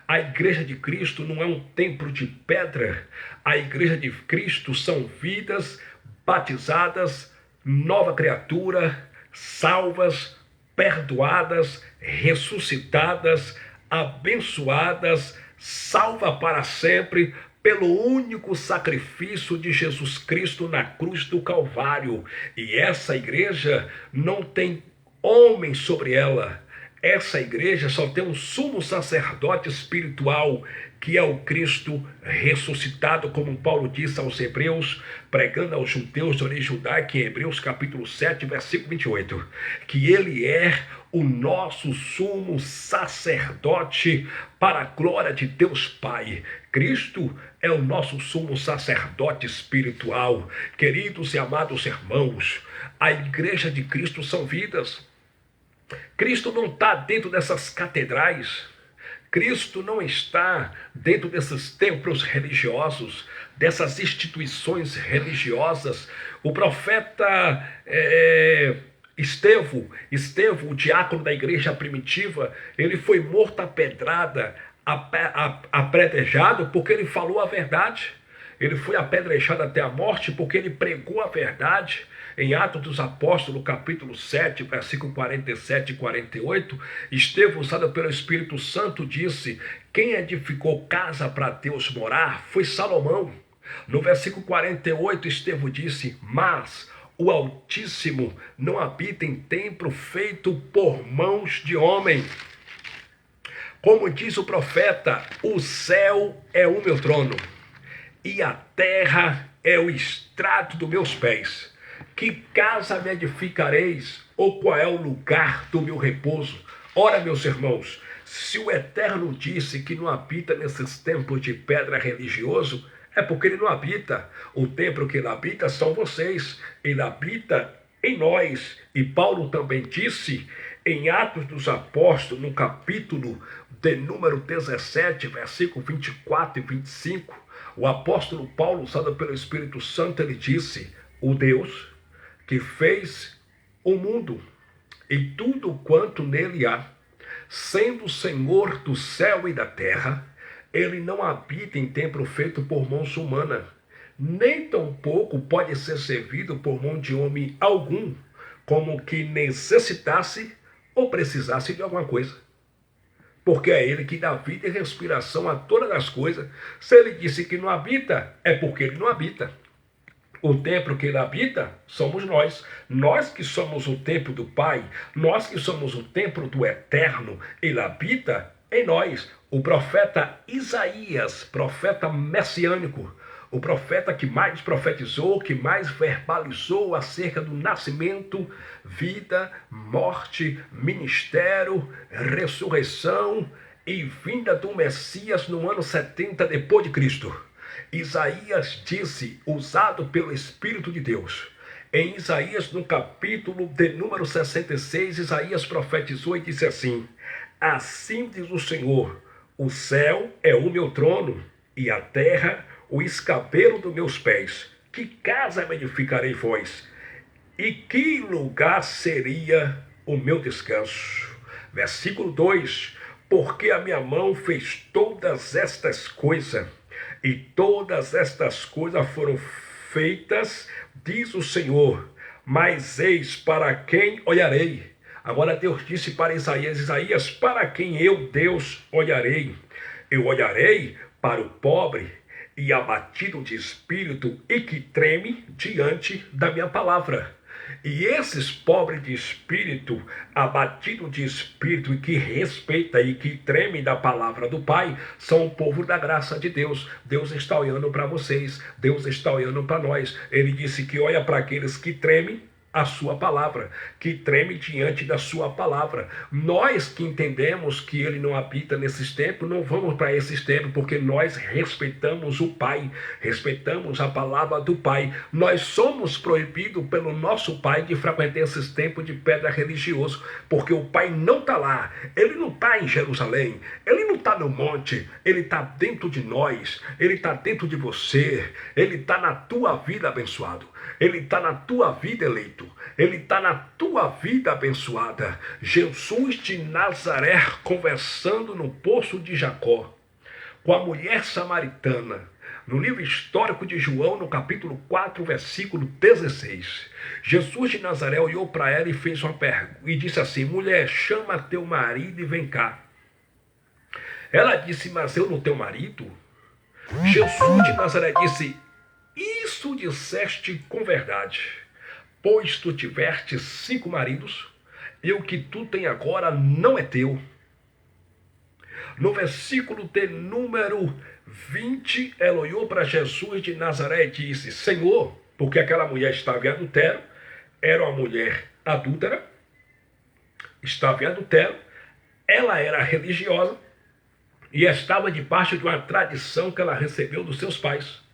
a igreja de Cristo não é um templo de pedra, a igreja de Cristo são vidas batizadas, nova criatura, salvas, perdoadas, ressuscitadas, abençoadas, salva para sempre, pelo único sacrifício de Jesus Cristo na cruz do Calvário. E essa igreja não tem homem sobre ela. Essa igreja só tem um sumo sacerdote espiritual, que é o Cristo ressuscitado, como Paulo disse aos Hebreus, pregando aos judeus de origem judaica, em Hebreus capítulo 7, versículo 28, que ele é o nosso sumo sacerdote para a glória de Deus Pai. Cristo é o nosso sumo sacerdote espiritual. Queridos e amados irmãos, a igreja de Cristo são vidas. Cristo não está dentro dessas catedrais, Cristo não está dentro desses templos religiosos, dessas instituições religiosas. O profeta Estevão, o diácono da igreja primitiva, ele foi morto a pedrada, apedrejado, porque ele falou a verdade. Ele foi apedrejado até a morte porque ele pregou a verdade. Em Atos dos Apóstolos, capítulo 7, versículo 47 e 48, Estevão, usado pelo Espírito Santo, disse: quem edificou casa para Deus morar foi Salomão. No versículo 48, Estevão disse: mas o Altíssimo não habita em templo feito por mãos de homem. Como diz o profeta, o céu é o meu trono e a terra é o estrado dos meus pés. Que casa me edificareis? Ou qual é o lugar do meu repouso? Ora, meus irmãos, se o Eterno disse que não habita nesses templos de pedra religioso, é porque ele não habita. O templo que ele habita são vocês. Ele habita em nós. E Paulo também disse em Atos dos Apóstolos, no capítulo de número 17, versículo 24 e 25, o apóstolo Paulo, usado pelo Espírito Santo, ele disse: o Deus que fez o mundo e tudo quanto nele há, sendo o Senhor do céu e da terra, ele não habita em templo feito por mãos humanas, nem tampouco pode ser servido por mão de homem algum, como que necessitasse ou precisasse de alguma coisa. Porque é ele que dá vida e respiração a todas as coisas. Se ele disse que não habita, é porque ele não habita. O templo que ele habita somos nós. Nós que somos o templo do Pai, nós que somos o templo do Eterno, ele habita em nós. O profeta Isaías, profeta messiânico, o profeta que mais profetizou, que mais verbalizou acerca do nascimento, vida, morte, ministério, ressurreição e vinda do Messias no ano 70 depois de Cristo. Isaías disse, usado pelo Espírito de Deus, em Isaías, no capítulo de número 66, Isaías profetizou e disse assim: Assim diz o Senhor: o céu é o meu trono, e a terra o escabelo dos meus pés. Que casa me edificarei vós? E que lugar seria o meu descanso? Versículo 2: porque a minha mão fez todas estas coisas, e todas estas coisas foram feitas, diz o Senhor, mas eis para quem olharei. Agora Deus disse para Isaías, para quem eu, Deus, olharei? Eu olharei para o pobre e abatido de espírito e que treme diante da minha palavra. E esses pobres de espírito, abatidos de espírito e que respeita e que treme da palavra do Pai, são o povo da graça de Deus. Deus está olhando para vocês, Deus está olhando para nós. Ele disse que olha para aqueles que tremem a sua palavra, que treme diante da sua palavra. Nós que entendemos que ele não habita nesses tempos, não vamos para esses tempos, porque nós respeitamos o Pai, respeitamos a palavra do Pai. Nós somos proibidos pelo nosso Pai de frequentar esses tempos de pedra religioso, porque o Pai não está lá, ele não está em Jerusalém, ele não está no monte, ele está dentro de nós, ele está dentro de você, ele está na tua vida, abençoado. Ele está na tua vida, eleito. Ele está na tua vida, abençoada. Jesus de Nazaré conversando no poço de Jacó com a mulher samaritana. No livro histórico de João, no capítulo 4, versículo 16. Jesus de Nazaré olhou para ela e fez uma pergunta e disse assim: mulher, chama teu marido e vem cá. Ela disse: mas eu não tenho marido. Jesus de Nazaré disse: isso disseste com verdade, pois tu tiveste 5 maridos, e o que tu tem agora não é teu. No versículo de número 20, ela olhou para Jesus de Nazaré e disse: Senhor, porque aquela mulher estava em adultério, era uma mulher adúltera, estava em adultério, ela era religiosa e estava debaixo de uma tradição que ela recebeu dos seus pais.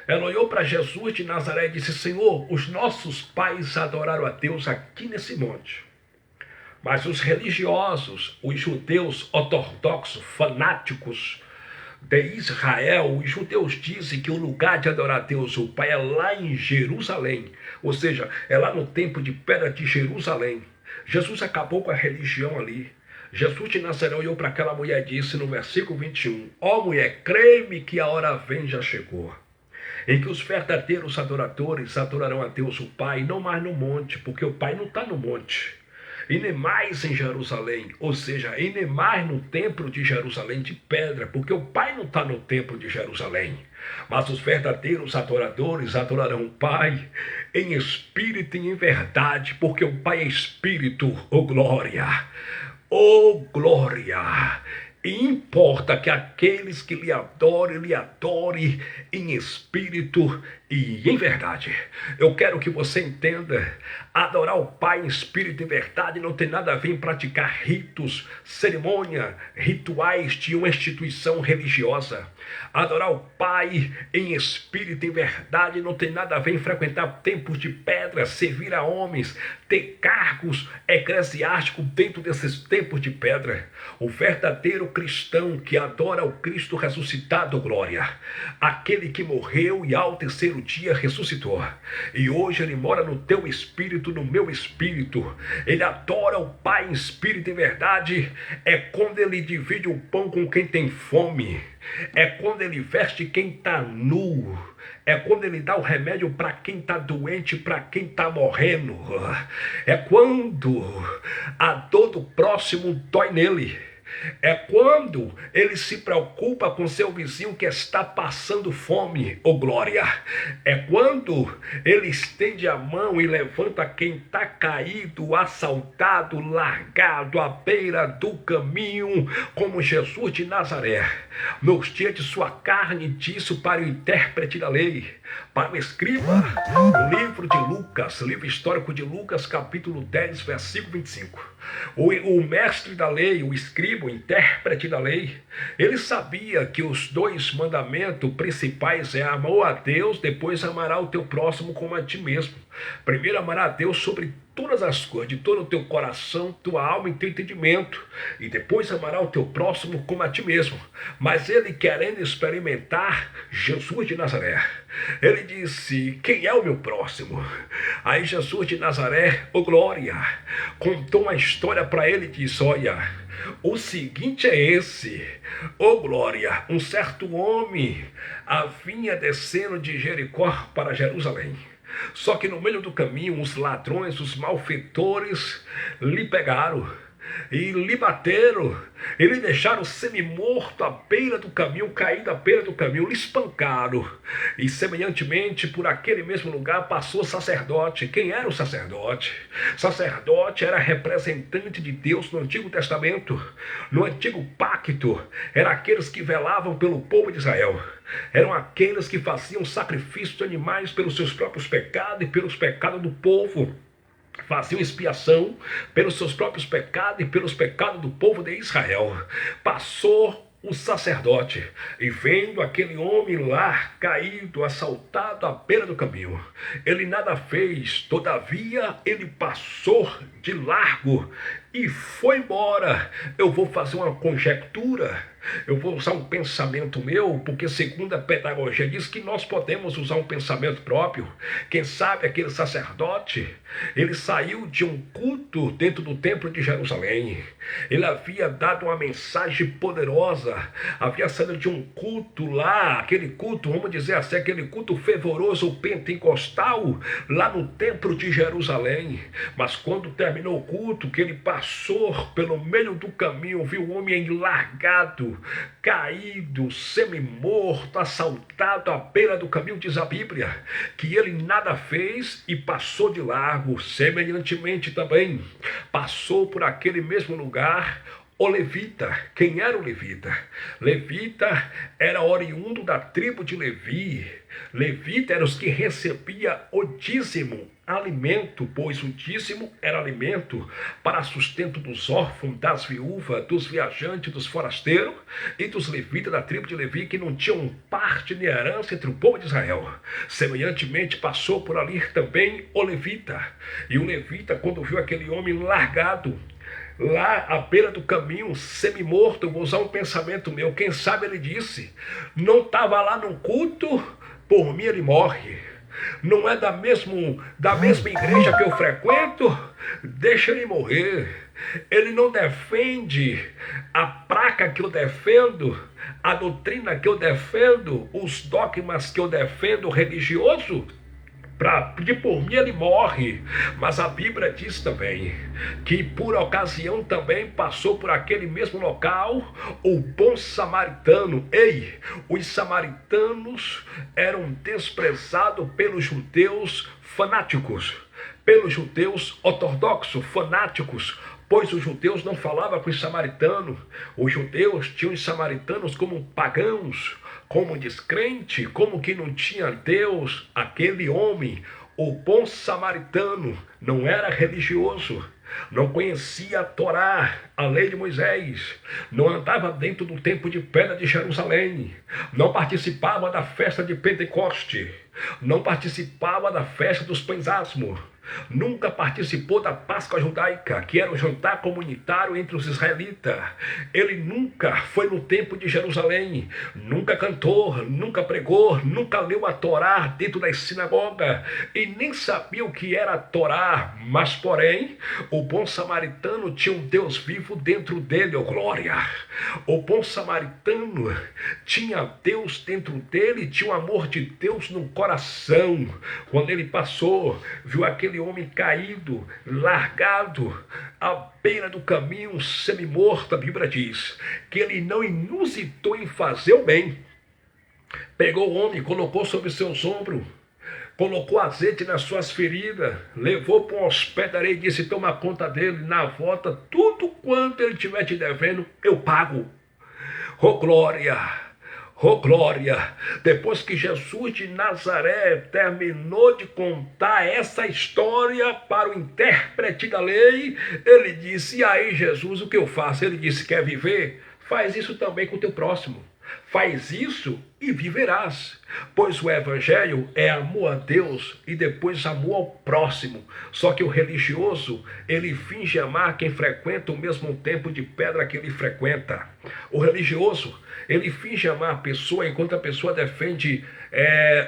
Ela olhou para Jesus de Nazaré e disse: Senhor, os nossos pais adoraram a Deus aqui nesse monte. Mas os religiosos, os judeus ortodoxos, fanáticos de Israel, os judeus dizem que o lugar de adorar a Deus, o Pai, é lá em Jerusalém. Ou seja, é lá no templo de pedra de Jerusalém. Jesus acabou com a religião ali. Jesus de Nazaré olhou para aquela mulher e disse no versículo 21, ó mulher, crê-me que a hora vem já chegou, em que os verdadeiros adoradores adorarão a Deus o Pai, não mais no monte, porque o Pai não está no monte, e nem mais em Jerusalém, ou seja, e nem mais no templo de Jerusalém de pedra, porque o Pai não está no templo de Jerusalém, mas os verdadeiros adoradores adorarão o Pai em espírito e em verdade, porque o Pai é espírito, oh glória, oh glória. E importa que aqueles que lhe adorem em espírito e em verdade. Eu quero que você entenda, adorar o Pai em espírito e verdade não tem nada a ver em praticar ritos, cerimônia, rituais de uma instituição religiosa. Adorar o Pai em espírito e em verdade não tem nada a ver em frequentar templos de pedra, servir a homens, ter cargos eclesiásticos dentro desses templos de pedra. O verdadeiro cristão que adora o Cristo ressuscitado, glória, aquele que morreu e ao terceiro dia ressuscitou, e hoje ele mora no teu espírito, no meu espírito, ele adora o Pai em espírito e verdade, é quando ele divide o pão com quem tem fome, é quando ele veste quem está nu, é quando ele dá o remédio para quem está doente, para quem está morrendo, é quando a dor do próximo dói nele, é quando ele se preocupa com seu vizinho que está passando fome, oh glória. É quando ele estende a mão e levanta quem está caído, assaltado, largado à beira do caminho, como Jesus de Nazaré. Nos dias de sua carne, disse para o intérprete da lei, para o escriba, no livro de Lucas, livro histórico de Lucas, capítulo 10, versículo 25. O mestre da lei, o escriba, o intérprete da lei, ele sabia que os 2 mandamentos principais é amar a Deus, depois amará o teu próximo como a ti mesmo. Primeiro amará a Deus sobre todas as coisas, de todo o teu coração, tua alma e teu entendimento. E depois amará o teu próximo como a ti mesmo. Mas ele, querendo experimentar Jesus de Nazaré, ele disse: quem é o meu próximo? Aí Jesus de Nazaré, ô glória, contou uma história para ele e disse: olha, o seguinte é esse, ô glória, um certo homem vinha descendo de Jericó para Jerusalém. Só que no meio do caminho, os ladrões, os malfeitores, lhe pegaram e lhe bateram, e lhe deixaram semi-morto à beira do caminho, caído à beira do caminho, lhe espancaram. E semelhantemente, por aquele mesmo lugar passou o sacerdote. Quem era o sacerdote? Sacerdote era representante de Deus no Antigo Testamento. No Antigo Pacto, eram aqueles que velavam pelo povo de Israel. Eram aqueles que faziam sacrifício de animais pelos seus próprios pecados e pelos pecados do povo. Faziam expiação pelos seus próprios pecados e pelos pecados do povo de Israel. Passou o sacerdote, e vendo aquele homem lá caído, assaltado à beira do caminho, ele nada fez, todavia ele passou de largo e foi embora. Eu vou fazer uma conjectura, eu vou usar um pensamento meu, porque segundo a pedagogia diz que nós podemos usar um pensamento próprio. Quem sabe aquele sacerdote, ele saiu de um culto dentro do templo de Jerusalém. Ele havia dado uma mensagem poderosa, havia saído de um culto lá, aquele culto, vamos dizer assim, aquele culto fervoroso pentecostal, lá no templo de Jerusalém. Mas quando terminou o culto, que ele passou pelo meio do caminho, viu o homem largado, caído, semi-morto, assaltado à beira do caminho, diz a Bíblia, que ele nada fez e passou de largo. Semelhantemente também, passou por aquele mesmo lugar o levita. Quem era o levita? Levita era oriundo da tribo de Levi. Levita eram os que recebia o dízimo, alimento, pois o dízimo era alimento para sustento dos órfãos, das viúvas, dos viajantes, dos forasteiros e dos levitas da tribo de Levi, que não tinham parte nem herança entre o povo de Israel. Semelhantemente passou por ali também o levita. E o levita, quando viu aquele homem largado lá à beira do caminho, semi-morto, vou usar um pensamento meu, quem sabe ele disse: não estava lá no culto, por mim ele morre. Não é da mesma igreja que eu frequento, deixa ele morrer. Ele não defende a placa que eu defendo, a doutrina que eu defendo, os dogmas que eu defendo, religioso. Por mim ele morre. Mas a Bíblia diz também que por ocasião também passou por aquele mesmo local o bom samaritano. Ei, os samaritanos eram desprezados pelos judeus fanáticos, pelos judeus ortodoxos fanáticos, pois os judeus não falavam com os samaritanos. Os judeus tinham os samaritanos como pagãos, como descrente, como que não tinha Deus. Aquele homem, o bom samaritano, não era religioso, não conhecia a Torá, a lei de Moisés, não andava dentro do templo de pedra de Jerusalém, não participava da festa de Pentecoste, não participava da festa dos pães asmos, nunca participou da Páscoa judaica, que era um jantar comunitário entre os israelitas. Ele nunca foi no templo de Jerusalém, nunca cantou, nunca pregou, nunca leu a Torá dentro das sinagogas e nem sabia o que era a Torá. Mas porém, o bom samaritano tinha um Deus vivo dentro dele, oh glória. O bom samaritano tinha Deus dentro dele, tinha o amor de Deus no coração. Quando ele passou, viu aquele homem caído, largado, à beira do caminho, semi-morto, a Bíblia diz que ele não inusitou em fazer o bem. Pegou o homem, colocou sobre seus ombros, colocou azeite nas suas feridas, levou para uma hospedaria e disse: toma conta dele, na volta, tudo quanto ele estiver te devendo, eu pago. Oh glória! Oh glória! Depois que Jesus de Nazaré terminou de contar essa história para o intérprete da lei, ele disse: e aí Jesus, o que eu faço? Ele disse: quer viver? Faz isso também com o teu próximo. Faz isso e viverás. Pois o evangelho é amor a Deus e depois amor ao próximo. Só que o religioso, ele finge amar quem frequenta o mesmo templo de pedra que ele frequenta. O religioso, ele finge amar a pessoa enquanto a pessoa defende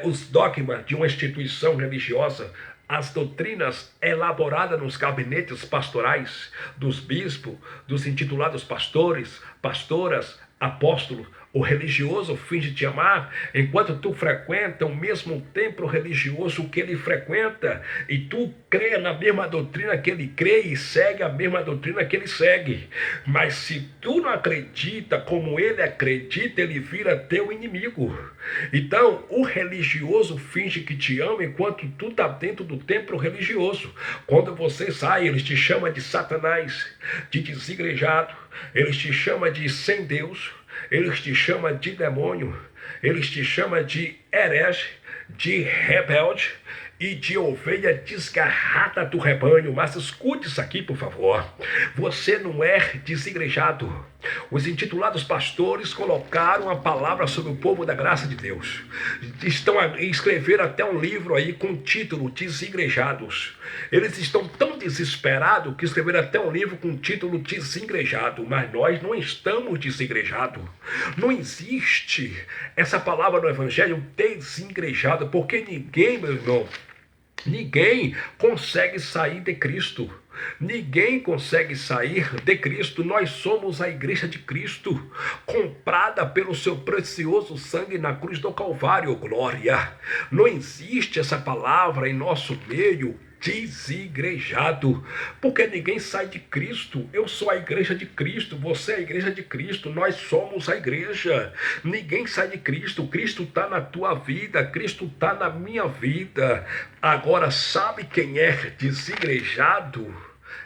os dogmas de uma instituição religiosa, as doutrinas elaboradas nos gabinetes pastorais dos bispos, dos intitulados pastores, pastoras, apóstolos. O religioso finge te amar enquanto tu frequenta o mesmo templo religioso que ele frequenta e tu crê na mesma doutrina que ele crê e segue a mesma doutrina que ele segue. Mas se tu não acredita como ele acredita, ele vira teu inimigo. Então, o religioso finge que te ama enquanto tu está dentro do templo religioso. Quando você sai, eles te chamam de Satanás, de desigrejado, eles te chamam de sem Deus, eles te chamam de demônio, eles te chamam de herege, de rebelde e de ovelha desgarrada do rebanho. Mas escute isso aqui, por favor. Você não é desigrejado. Os intitulados pastores colocaram a palavra sobre o povo da graça de Deus. Escreveram até um livro aí com o título Desigrejados. Eles estão tão desesperados que escreveram até um livro com o título Desigrejado. Mas nós não estamos desigrejados. Não existe essa palavra no evangelho, desigrejado, porque ninguém, meu irmão, ninguém consegue sair de Cristo. Ninguém consegue sair de Cristo. Nós somos a igreja de Cristo, comprada pelo seu precioso sangue na cruz do Calvário. Glória! Não existe essa palavra em nosso meio, desigrejado, porque ninguém sai de Cristo. Eu sou a igreja de Cristo, você é a igreja de Cristo, nós somos a igreja. Ninguém sai de Cristo. Cristo está na tua vida, Cristo está na minha vida. Agora, sabe quem é desigrejado?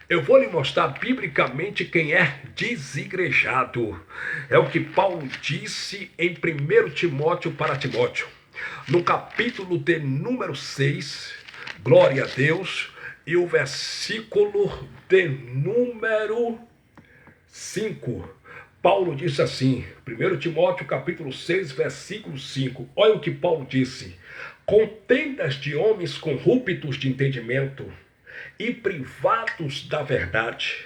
Eu vou lhe mostrar biblicamente quem é desigrejado. É o que Paulo disse em 1 Timóteo para Timóteo, no capítulo de número 6, glória a Deus, e o versículo de número 5. Paulo disse assim, 1 Timóteo capítulo 6, versículo 5. Olha o que Paulo disse: contendas de homens corruptos de entendimento e privados da verdade,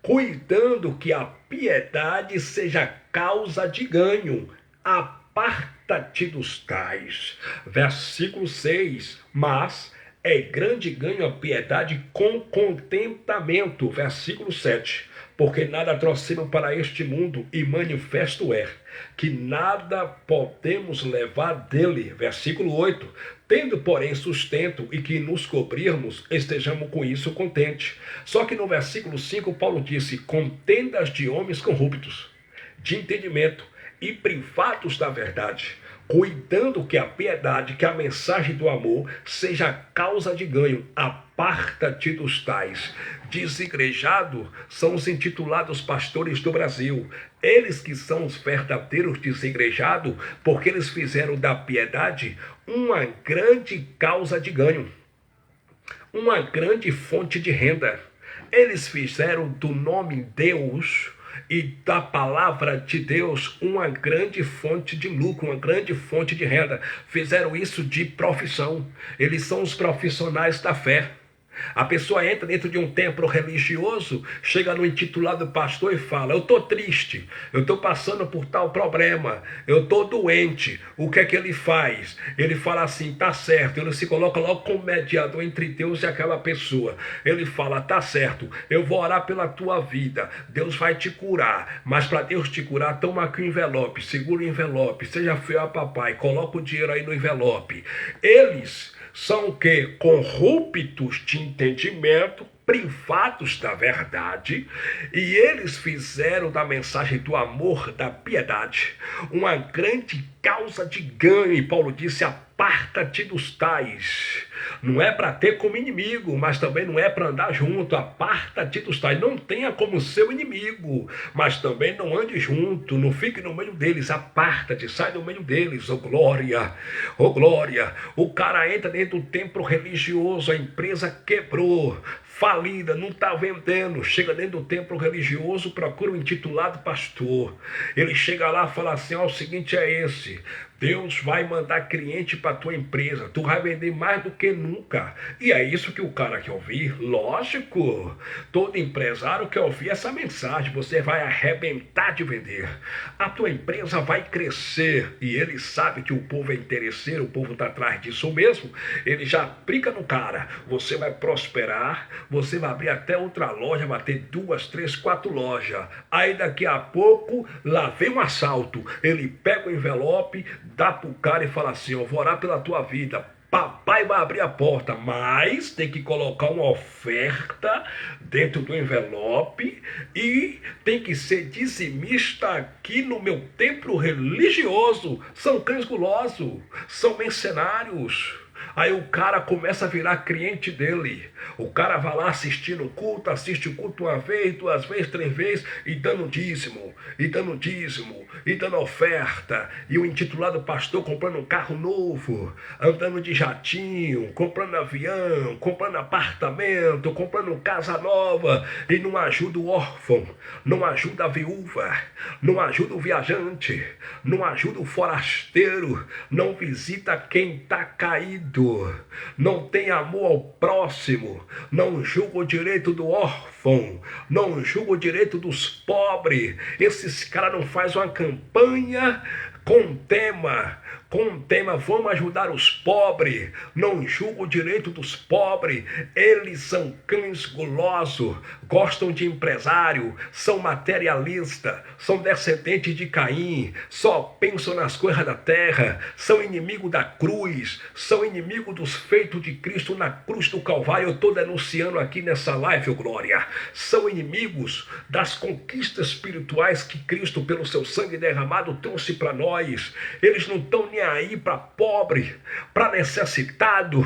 cuidando que a piedade seja causa de ganho, aparta-te dos tais. Versículo 6, mas é grande ganho a piedade com contentamento. Versículo 7, porque nada trouxemos para este mundo, e manifesto é que nada podemos levar dele. Versículo 8, tendo porém sustento e que nos cobrirmos, estejamos com isso contentes. Só que no versículo 5 Paulo disse: contendas de homens corruptos de entendimento e privados da verdade, cuidando que a piedade, que a mensagem do amor seja causa de ganho, aparta-te dos tais. Desigrejados são os intitulados pastores do Brasil. Eles que são os verdadeiros desigrejados, porque eles fizeram da piedade uma grande causa de ganho, uma grande fonte de renda. Eles fizeram do nome Deus e da palavra de Deus uma grande fonte de lucro, uma grande fonte de renda. Fizeram isso de profissão. Eles são os profissionais da fé. A pessoa entra dentro de um templo religioso, chega no intitulado pastor e fala: eu estou triste, eu estou passando por tal problema, eu estou doente. O que é que ele faz? Ele fala assim: tá certo. Ele se coloca logo como mediador entre Deus e aquela pessoa. Ele fala: tá certo, eu vou orar pela tua vida, Deus vai te curar. Mas para Deus te curar, toma aqui o envelope, segura o envelope, seja fiel a papai, coloca o dinheiro aí no envelope. Eles são o quê? Corruptos de entendimento, privados da verdade, e eles fizeram da mensagem do amor, da piedade, uma grande causa de ganho. E Paulo disse: aparta-te dos tais. Não é para ter como inimigo, mas também não é para andar junto. Aparta-te dos tais. Não tenha como seu inimigo, mas também não ande junto, não fique no meio deles. Aparta-te, sai do meio deles. Oh glória, oh glória. O cara entra dentro do templo religioso, a empresa quebrou, falida, não está vendendo, chega dentro do templo religioso, procura o intitulado pastor. Ele chega lá e fala assim: ó, o seguinte é esse, Deus vai mandar cliente para tua empresa, tu vai vender mais do que nunca. E é isso que o cara quer ouvir? Lógico, todo empresário quer ouvir essa mensagem: você vai arrebentar de vender, a tua empresa vai crescer. E ele sabe que o povo é interesseiro, o povo está atrás disso mesmo. Ele já aplica no cara: você vai prosperar, você vai abrir até outra loja, vai ter 2, 3, 4 lojas. Aí daqui a pouco, lá vem um assalto, ele pega o envelope, dá pro cara e fala assim: eu vou orar pela tua vida, papai vai abrir a porta, mas tem que colocar uma oferta dentro do envelope e tem que ser dizimista aqui no meu templo religioso. São cães gulosos, são mercenários. Aí o cara começa a virar cliente dele. O cara vai lá assistindo o culto, assiste o culto uma vez, 2 vezes, 3 vezes, e dando dízimo, e dando dízimo, e dando oferta. E o intitulado pastor comprando um carro novo, andando de jatinho, comprando avião, comprando apartamento, comprando casa nova, e não ajuda o órfão, não ajuda a viúva, não ajuda o viajante, não ajuda o forasteiro, não visita quem está caído, não tem amor ao próximo, não julga o direito do órfão, não julga o direito dos pobres. Esses caras não fazem uma campanha com tema, vamos ajudar os pobres, não julga o direito dos pobres. Eles são cães gulosos, gostam de empresário, são materialistas, são descendentes de Caim, só pensam nas coisas da terra, são inimigos da cruz, são inimigos dos feitos de Cristo na cruz do Calvário. Eu estou denunciando aqui nessa live, glória. São inimigos das conquistas espirituais que Cristo, pelo seu sangue derramado, trouxe para nós. Eles não estão nem aí para pobre, para necessitado.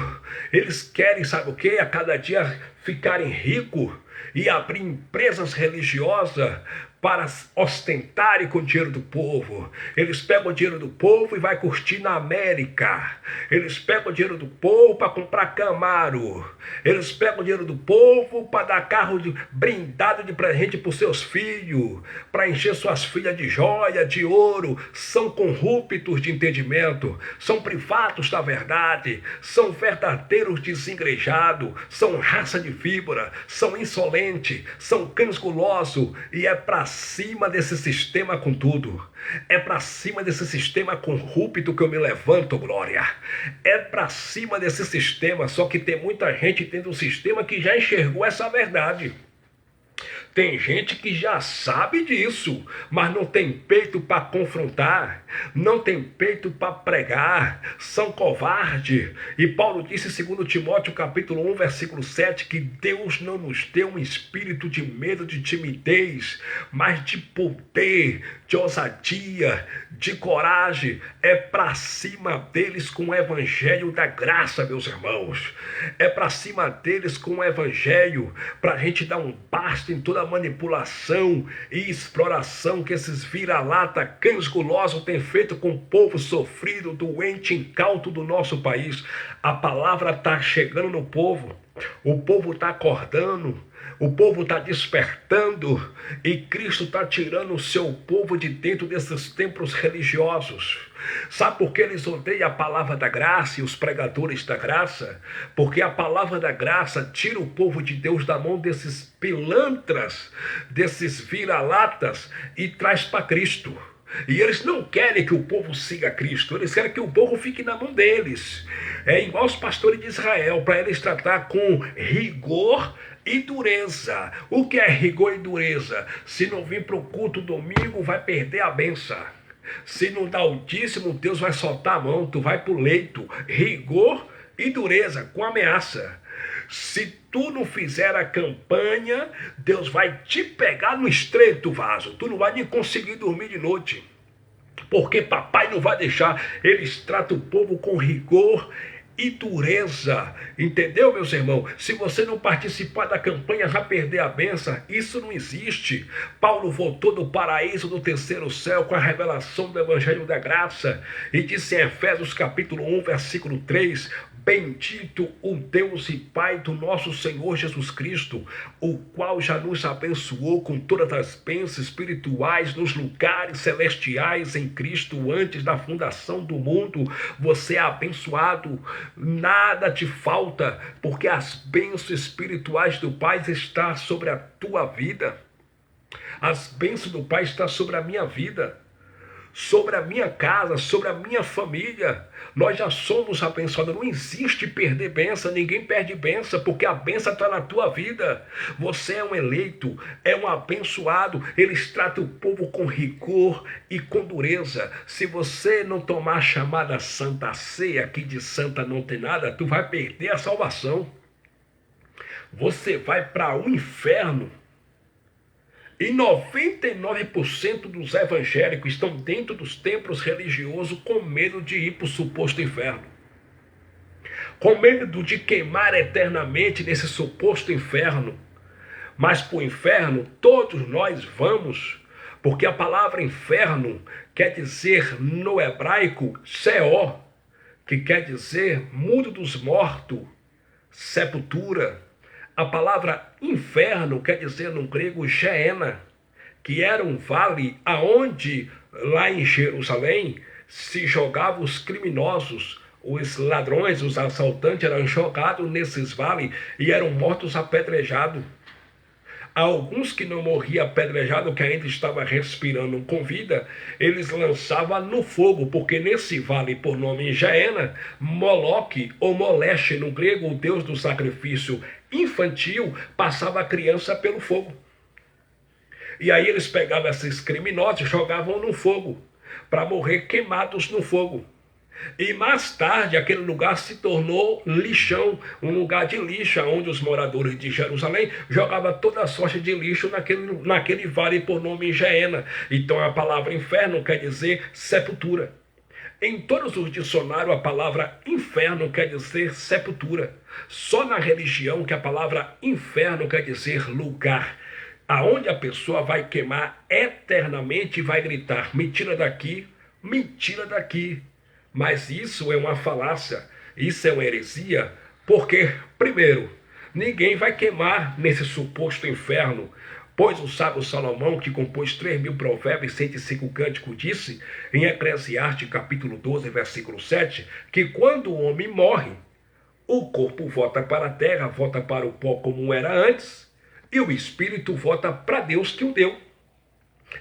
Eles querem, sabe o que? A cada dia ficarem ricos e abrir empresas religiosas para ostentarem com o dinheiro do povo. Eles pegam o dinheiro do povo e vai curtir na América. Eles pegam o dinheiro do povo para comprar Camaro. Eles pegam o dinheiro do povo para dar carro blindado de presente para os seus filhos, para encher suas filhas de joia, de ouro. São corruptos de entendimento, são privados da verdade, são verdadeiros desengrejados, são raça de víbora, são insolentes, são cães gulosos. E é para cima desse sistema com tudo. É para cima desse sistema corrupto que eu me levanto, glória. É para cima desse sistema. Só que tem muita gente dentro do sistema que já enxergou essa verdade. Tem gente que já sabe disso, mas não tem peito para confrontar, não tem peito para pregar, são covardes. E Paulo disse em 2 Timóteo capítulo 1, versículo 7, que Deus não nos deu um espírito de medo, de timidez, mas de poder, de ousadia, de coragem. É para cima deles com o evangelho da graça, meus irmãos. É para cima deles com o evangelho, para a gente dar um basta em toda a manipulação e exploração que esses vira-lata, cães gulosos têm feito com o povo sofrido, doente, incauto do nosso país. A palavra está chegando no povo, o povo está acordando, o povo está despertando e Cristo está tirando o seu povo de dentro desses templos religiosos. Sabe por que eles odeiam a palavra da graça e os pregadores da graça? Porque a palavra da graça tira o povo de Deus da mão desses pilantras, desses vira-latas e traz para Cristo. E eles não querem que o povo siga Cristo, eles querem que o povo fique na mão deles. É igual os pastores de Israel, para eles tratar com rigor e dureza. O que é rigor e dureza? Se não vir para o culto domingo, vai perder a benção. Se não dá o dízimo, Deus vai soltar a mão, tu vai para o leito. Rigor e dureza, com ameaça. Se tu não fizer a campanha, Deus vai te pegar no estreito vaso. Tu não vai nem conseguir dormir de noite. Porque papai não vai deixar. Eles tratam o povo com rigor e dureza. Entendeu, meus irmãos? Se você não participar da campanha, vai perder a benção. Isso não existe. Paulo voltou do paraíso do terceiro céu com a revelação do evangelho da graça. E disse em Efésios capítulo 1, versículo 3... Bendito o Deus e Pai do nosso Senhor Jesus Cristo, o qual já nos abençoou com todas as bênçãos espirituais nos lugares celestiais em Cristo antes da fundação do mundo. Você é abençoado, nada te falta, porque as bênçãos espirituais do Pai estão sobre a tua vida. As bênçãos do Pai estão sobre a minha vida, sobre a minha casa, sobre a minha família. Nós já somos abençoados. Não existe perder bênção, ninguém perde bênção, porque a bênção está na tua vida. Você é um eleito, é um abençoado. Eles tratam o povo com rigor e com dureza. Se você não tomar a chamada Santa Ceia, que de santa não tem nada, tu vai perder a salvação. Você vai para o inferno. E 99% dos evangélicos estão dentro dos templos religiosos com medo de ir para o suposto inferno. Com medo de queimar eternamente nesse suposto inferno. Mas para o inferno todos nós vamos, porque a palavra inferno quer dizer no hebraico Sheol, que quer dizer mundo dos mortos, sepultura. A palavra inferno quer dizer no grego Geena, que era um vale aonde lá em Jerusalém se jogavam os criminosos, os ladrões, os assaltantes eram jogados nesses vales e eram mortos apedrejados. Alguns que não morriam apedrejados, que ainda estavam respirando com vida, eles lançavam no fogo, porque nesse vale, por nome Geena, Moloque ou Moleche, no grego, o deus do sacrifício infantil, passava a criança pelo fogo. E aí eles pegavam esses criminosos e jogavam no fogo, para morrer queimados no fogo. E mais tarde aquele lugar se tornou lixão, um lugar de lixo, onde os moradores de Jerusalém jogavam toda a sorte de lixo naquele vale por nome Geena. Então a palavra inferno quer dizer sepultura. Em todos os dicionários a palavra inferno quer dizer sepultura. Só na religião que a palavra inferno quer dizer lugar, aonde a pessoa vai queimar eternamente e vai gritar: me tira daqui, me tira daqui. Mas isso é uma falácia, isso é uma heresia, porque, primeiro, ninguém vai queimar nesse suposto inferno, pois o sábio Salomão, que compôs 3.000 provérbios e 105 cânticos, disse, em Eclesiastes capítulo 12, versículo 7, que quando o homem morre, o corpo volta para a terra, volta para o pó como era antes, e o espírito volta para Deus que o deu.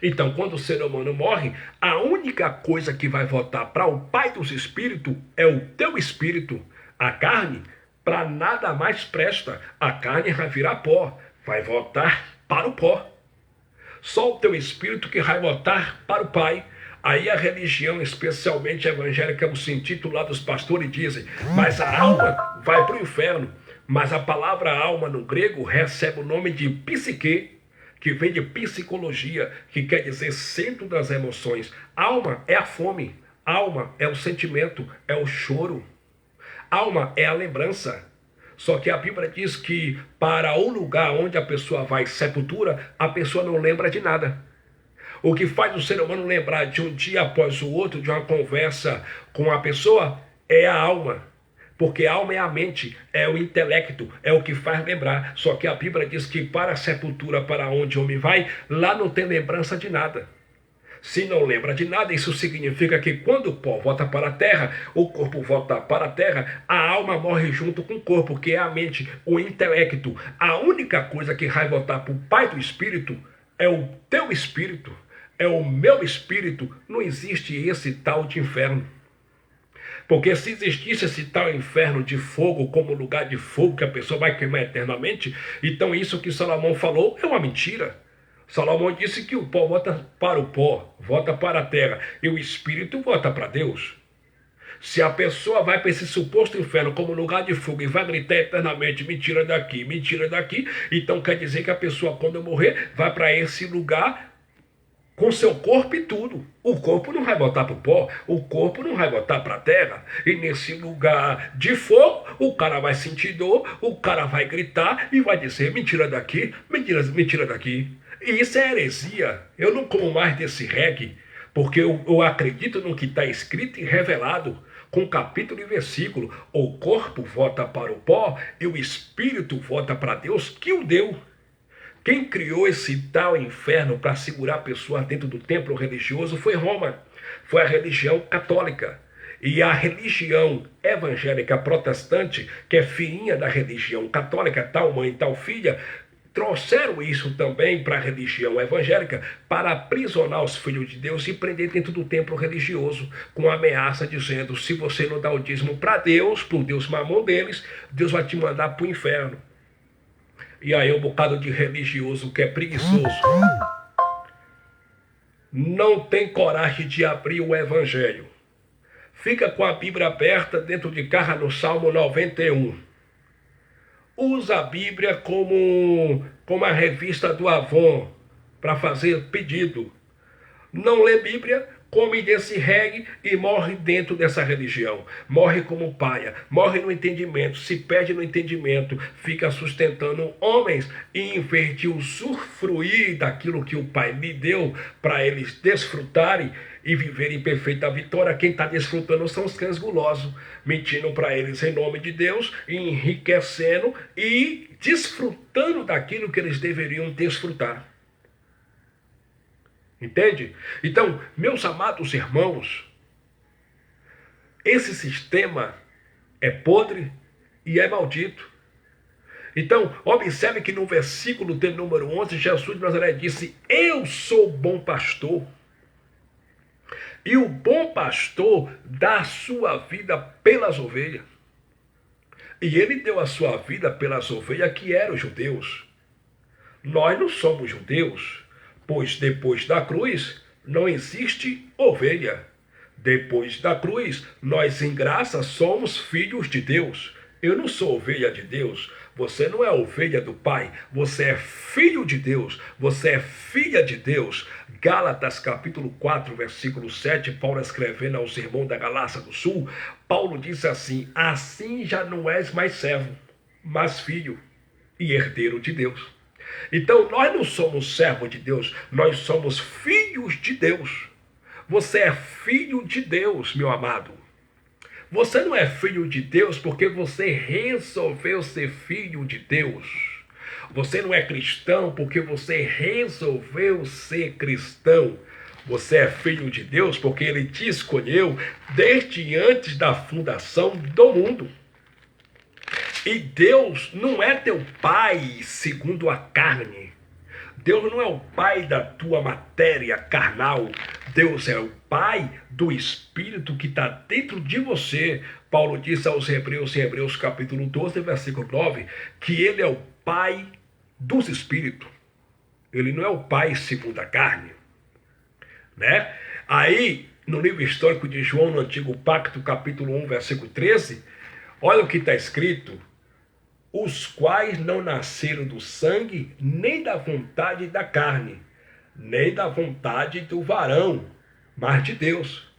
Então, quando o ser humano morre, a única coisa que vai voltar para o Pai dos Espíritos é o teu espírito. A carne, para nada mais presta. A carne vai virar pó, vai voltar para o pó. Só o teu espírito que vai voltar para o Pai. Aí a religião, especialmente evangélica, o sentido lá dos pastores dizem, mas a alma vai para o inferno. Mas a palavra alma no grego recebe o nome de psique, que vem de psicologia, que quer dizer centro das emoções. Alma é a fome, alma é o sentimento, é o choro. Alma é a lembrança. Só que a Bíblia diz que para o lugar onde a pessoa vai, sepultura, a pessoa não lembra de nada. O que faz o ser humano lembrar de um dia após o outro, de uma conversa com a pessoa, é a alma. Porque a alma é a mente, é o intelecto, é o que faz lembrar. Só que a Bíblia diz que para a sepultura, para onde o homem vai, lá não tem lembrança de nada. Se não lembra de nada, isso significa que quando o pó volta para a terra, o corpo volta para a terra, a alma morre junto com o corpo, que é a mente, o intelecto. A única coisa que vai voltar para o Pai do Espírito é o teu espírito, é o meu espírito. Não existe esse tal de inferno. Porque se existisse esse tal inferno de fogo como lugar de fogo que a pessoa vai queimar eternamente, então isso que Salomão falou é uma mentira. Salomão disse que o pó volta para o pó, volta para a terra, e o espírito volta para Deus. Se a pessoa vai para esse suposto inferno como lugar de fogo e vai gritar eternamente, me tira daqui, então quer dizer que a pessoa, quando morrer, vai para esse lugar com seu corpo e tudo. O corpo não vai voltar para o pó, o corpo não vai voltar para a terra. E nesse lugar de fogo, o cara vai sentir dor, o cara vai gritar e vai dizer, me tira daqui, me tira daqui. E isso é heresia. Eu não como mais desse reggae, porque eu acredito no que está escrito e revelado. com capítulo e versículo. O corpo volta para o pó e o espírito volta para Deus que o deu. Quem criou esse tal inferno para segurar pessoas dentro do templo religioso foi Roma. Foi a religião católica. E a religião evangélica protestante, que é filhinha da religião católica, tal mãe, tal filha, trouxeram isso também para a religião evangélica para aprisionar os filhos de Deus e prender dentro do templo religioso, com ameaça dizendo: se você não dá o dízimo para Deus, por Deus mamão deles, Deus vai te mandar para o inferno. E aí um bocado de religioso que é preguiçoso não tem coragem de abrir o evangelho. Fica com a Bíblia aberta dentro de casa no Salmo 91. Usa a Bíblia como a revista do Avon para fazer pedido. Não lê Bíblia, come desse reggae e morre dentro dessa religião. Morre como paia, morre no entendimento, se perde no entendimento, fica sustentando homens e em vez de usufruir daquilo que o Pai lhe deu para eles desfrutarem e viverem em perfeita vitória, quem está desfrutando são os cães gulosos, mentindo para eles em nome de Deus, enriquecendo e desfrutando daquilo que eles deveriam desfrutar. Entende? Então, meus amados irmãos, esse sistema é podre e é maldito. Então, observe que no versículo de número 11, Jesus de Nazaré disse: eu sou bom pastor. E o bom pastor dá a sua vida pelas ovelhas. E ele deu a sua vida pelas ovelhas que eram os judeus. Nós não somos judeus, pois depois da cruz não existe ovelha. Depois da cruz, nós em graça somos filhos de Deus. Eu não sou ovelha de Deus. Você não é ovelha do Pai. Você é filho de Deus. Você é filha de Deus. Gálatas capítulo 4, versículo 7, Paulo escrevendo aos irmãos da Galácia do Sul, Paulo diz assim: assim já não és mais servo, mas filho e herdeiro de Deus. Então nós não somos servos de Deus, nós somos filhos de Deus. Você é filho de Deus, meu amado. Você não é filho de Deus porque você resolveu ser filho de Deus. Você não é cristão porque você resolveu ser cristão. Você é filho de Deus porque Ele te escolheu desde antes da fundação do mundo. E Deus não é teu pai segundo a carne. Deus não é o pai da tua matéria carnal. Deus é o pai do Espírito que está dentro de você. Paulo disse aos Hebreus, em Hebreus capítulo 12, versículo 9, que Ele é o pai dos Espíritos. Ele não é o pai segundo a carne. Né? Aí, no livro histórico de João, no Antigo Pacto, capítulo 1, versículo 13, olha o que está escrito: os quais não nasceram do sangue, nem da vontade da carne, nem da vontade do varão, mas de Deus.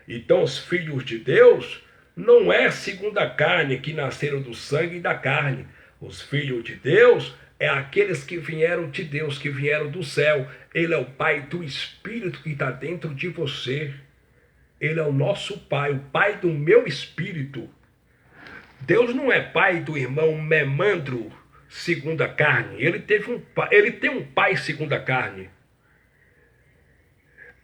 Então os filhos de Deus não é segundo a carne que nasceram do sangue e da carne. Os filhos de Deus é aqueles que vieram de Deus, que vieram do céu. Ele é o Pai do Espírito que está dentro de você. Ele é o nosso Pai, o Pai do meu espírito. Deus não é pai do irmão Memandro segundo a carne. Ele tem um pai segundo a carne.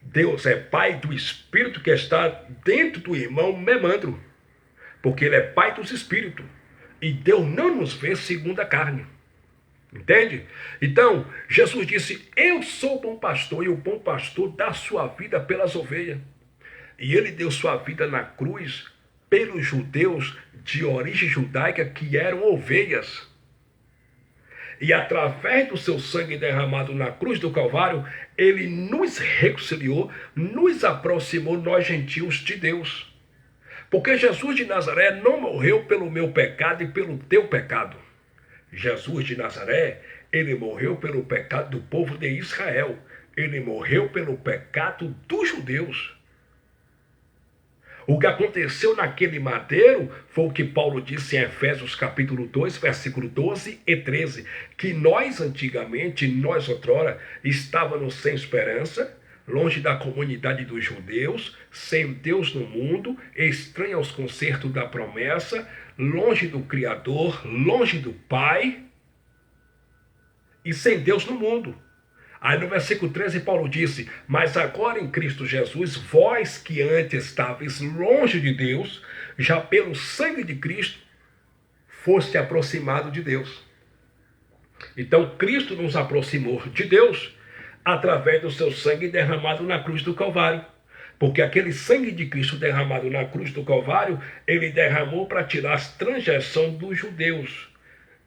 Deus é pai do espírito que está dentro do irmão Memandro, porque ele é pai dos espíritos. E Deus não nos vê segundo a carne. Entende? Então, Jesus disse: eu sou o bom pastor, e o bom pastor dá sua vida pelas ovelhas. E ele deu sua vida na cruz pelos judeus de origem judaica que eram ovelhas. E através do seu sangue derramado na cruz do Calvário, ele nos reconciliou, nos aproximou, nós gentios, de Deus. Porque Jesus de Nazaré não morreu pelo meu pecado e pelo teu pecado. Jesus de Nazaré, ele morreu pelo pecado do povo de Israel. Ele morreu pelo pecado dos judeus. O que aconteceu naquele madeiro foi o que Paulo disse em Efésios capítulo 2, versículo 12 e 13, que nós antigamente, nós outrora, estávamos sem esperança, longe da comunidade dos judeus, sem Deus no mundo, estranho aos concertos da promessa, longe do Criador, longe do Pai e sem Deus no mundo. Aí no versículo 13 Paulo disse: mas agora em Cristo Jesus, vós que antes estáveis longe de Deus, já pelo sangue de Cristo, foste aproximado de Deus. Então Cristo nos aproximou de Deus através do seu sangue derramado na cruz do Calvário. Porque aquele sangue de Cristo derramado na cruz do Calvário, ele derramou para tirar as transgressões dos judeus.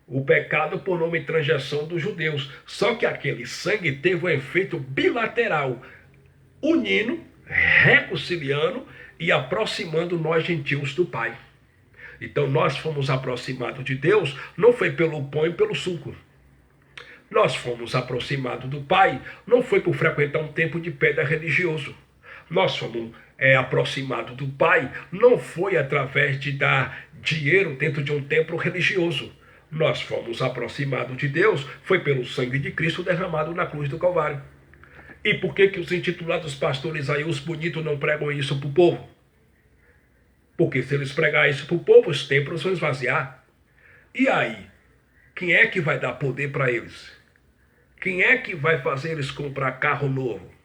O pecado por nome transgressão dos judeus. Só que aquele sangue teve um efeito bilateral, unindo, reconciliando e aproximando nós gentios do Pai. Então nós fomos aproximados de Deus, não foi pelo pão e pelo suco. Nós fomos aproximados do Pai, não foi por frequentar um templo de pedra religioso. Nós fomos aproximados do Pai, não foi através de dar dinheiro dentro de um templo religioso. Nós fomos aproximados de Deus, foi pelo sangue de Cristo derramado na cruz do Calvário. E por que os intitulados pastores aí, os bonitos, não pregam isso para o povo? Porque se eles pregarem isso para o povo, os templos vão esvaziar. E aí, quem é que vai dar poder para eles? Quem é que vai fazer eles comprar carro novo?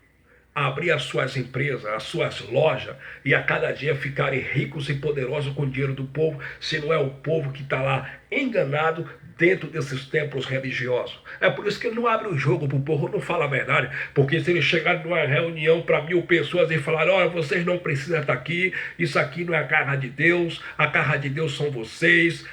Abrir as suas empresas, as suas lojas e a cada dia ficarem ricos e poderosos com o dinheiro do povo, se não é o povo que está lá enganado dentro desses templos religiosos. É por isso que ele não abre o jogo para o povo, não fala a verdade, porque se ele chegar numa reunião para 1000 pessoas e falar: olha, vocês não precisam estar aqui, isso aqui não é a casa de Deus, a casa de Deus são vocês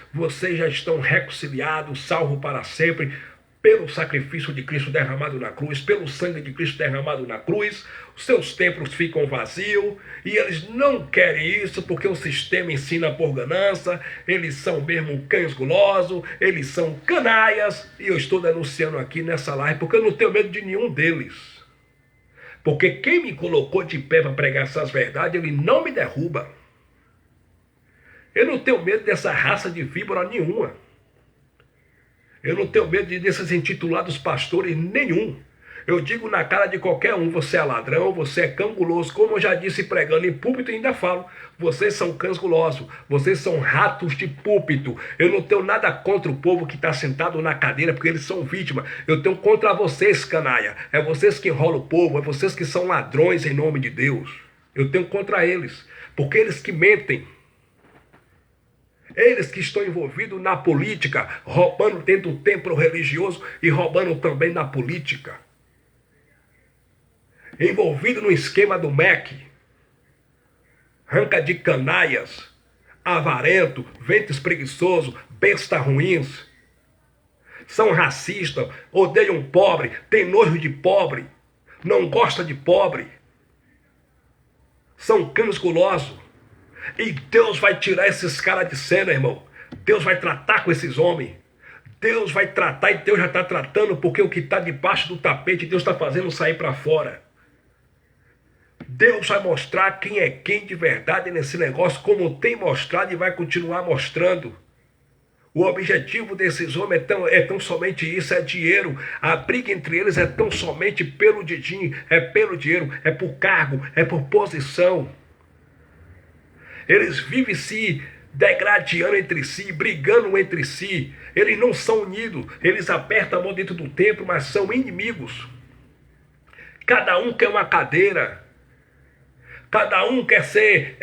já estão reconciliados, salvos para sempre, pelo sacrifício de Cristo derramado na cruz, pelo sangue de Cristo derramado na cruz, os seus templos ficam vazios, e eles não querem isso, porque o sistema ensina por ganância, eles são mesmo cães gulosos, eles são canaias, e eu estou denunciando aqui nessa live, porque eu não tenho medo de nenhum deles. Porque quem me colocou de pé para pregar essas verdades, ele não me derruba. Eu não tenho medo dessa raça de víbora nenhuma. Eu não tenho medo desses intitulados pastores nenhum. Eu digo na cara de qualquer um: você é ladrão, você é cão guloso. Como eu já disse pregando em púlpito e ainda falo: vocês são cães gulosos, vocês são ratos de púlpito. Eu não tenho nada contra o povo que está sentado na cadeira, porque eles são vítimas. Eu tenho contra vocês, canalha. É vocês que enrolam o povo, é vocês que são ladrões em nome de Deus. Eu tenho contra eles, porque eles que mentem. Eles que estão envolvidos na política, roubando dentro do templo religioso e roubando também na política. Envolvido no esquema do MEC. Ranca de canaias, avarento, ventres preguiçoso, besta ruins. São racistas, odeiam pobre, têm nojo de pobre, não gostam de pobre. São cães gulosos. E Deus vai tirar esses caras de cena, irmão. Deus vai tratar com esses homens. Deus vai tratar, e Deus já está tratando, porque o que está debaixo do tapete, Deus está fazendo sair para fora. Deus vai mostrar quem é quem de verdade nesse negócio, como tem mostrado e vai continuar mostrando. O objetivo desses homens é tão somente isso, é dinheiro. A briga entre eles é tão somente pelo dedinho, é pelo dinheiro, é por cargo, é por posição. Eles vivem se degradando entre si, brigando entre si. Eles não são unidos. Eles apertam a mão dentro do templo, mas são inimigos. Cada um quer uma cadeira. Cada um quer ser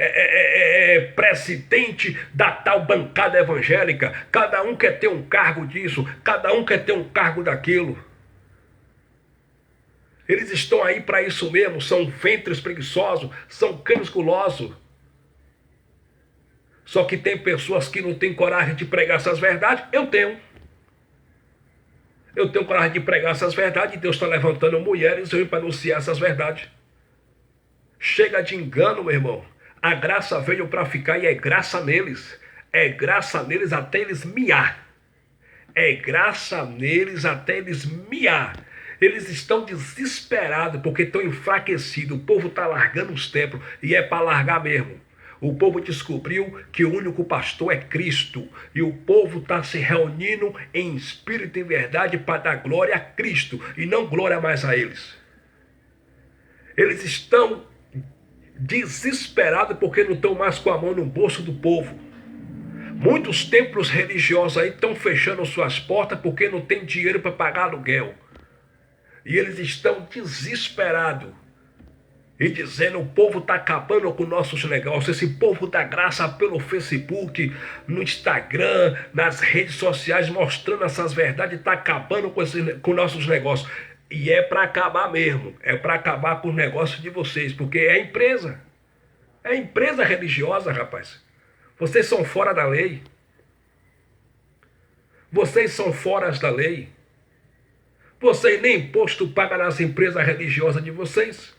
presidente da tal bancada evangélica. Cada um quer ter um cargo disso. Cada um quer ter um cargo daquilo. Eles estão aí para isso mesmo. São ventres preguiçosos. São cães gulosos. Só que tem pessoas que não têm coragem de pregar essas verdades. Eu tenho. Eu tenho coragem de pregar essas verdades. E Deus está levantando mulheres para anunciar essas verdades. Chega de engano, meu irmão. A graça veio para ficar e é graça neles. É graça neles até eles miar. É graça neles até eles miar. Eles estão desesperados porque estão enfraquecidos. O povo está largando os templos e é para largar mesmo. O povo descobriu que o único pastor é Cristo. E o povo está se reunindo em espírito e verdade para dar glória a Cristo. E não glória mais a eles. Eles estão desesperados porque não estão mais com a mão no bolso do povo. Muitos templos religiosos aí estão fechando suas portas porque não tem dinheiro para pagar aluguel. E eles estão desesperados. E dizendo, o povo está acabando com nossos negócios. Esse povo dá graça pelo Facebook, no Instagram, nas redes sociais, mostrando essas verdades, está acabando com nossos negócios. E é para acabar mesmo. É para acabar com os negócios de vocês. Porque é empresa. É empresa religiosa, rapaz. Vocês são fora da lei. Vocês são fora da lei. Vocês nem imposto pagam nas empresas religiosas de vocês.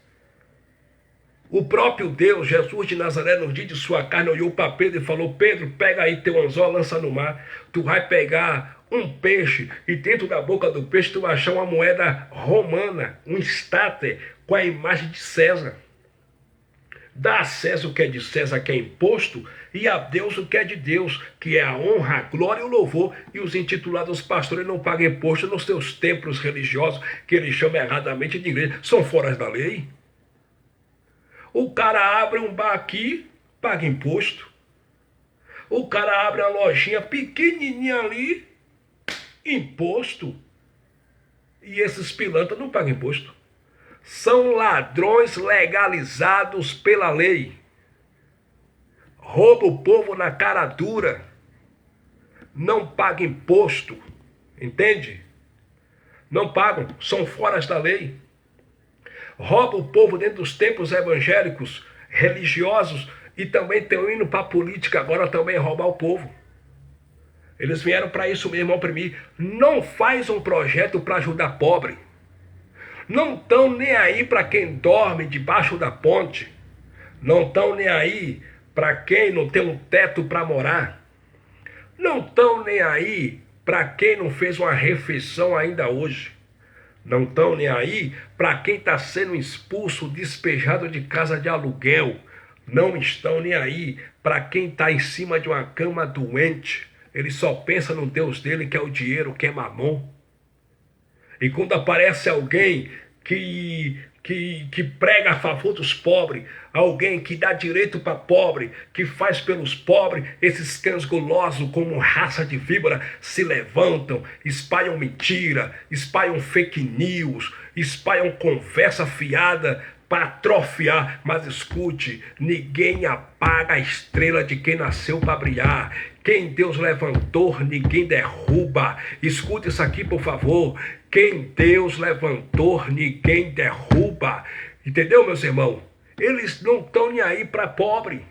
O próprio Deus, Jesus de Nazaré, no dia de sua carne, olhou para Pedro e falou, Pedro, pega aí teu anzol, lança no mar. Tu vai pegar um peixe e dentro da boca do peixe tu vai achar uma moeda romana, um estáter com a imagem de César. Dá a César o que é de César, que é imposto, e a Deus o que é de Deus, que é a honra, a glória e o louvor. E os intitulados pastores não pagam imposto nos seus templos religiosos, que eles chamam erradamente de igreja. São fora da lei. O cara abre um bar aqui, paga imposto. O cara abre uma lojinha pequenininha ali, imposto. E esses pilantras não pagam imposto. São ladrões legalizados pela lei. Rouba o povo na cara dura. Não paga imposto. Entende? Não pagam, são fora da lei. Rouba o povo dentro dos templos evangélicos, religiosos, e também estão indo para a política agora também roubar o povo. Eles vieram para isso mesmo, oprimir. Não faz um projeto para ajudar pobre. Não estão nem aí para quem dorme debaixo da ponte. Não estão nem aí para quem não tem um teto para morar. Não estão nem aí para quem não fez uma refeição ainda hoje. Não estão nem aí para quem está sendo expulso, despejado de casa de aluguel. Não estão nem aí para quem está em cima de uma cama doente. Ele só pensa no Deus dele, que é o dinheiro, que é mamon. E quando aparece alguém que prega a favor dos pobres, alguém que dá direito para pobre, que faz pelos pobres, esses cães gulosos como raça de víbora se levantam, espalham mentira, espalham fake news, espalham conversa fiada para atrofiar. Mas escute, ninguém apaga a estrela de quem nasceu para brilhar. Quem Deus levantou, ninguém derruba. Escute isso aqui, por favor. Quem Deus levantou, ninguém derruba. Entendeu, meus irmãos? Eles não estão nem aí para pobre.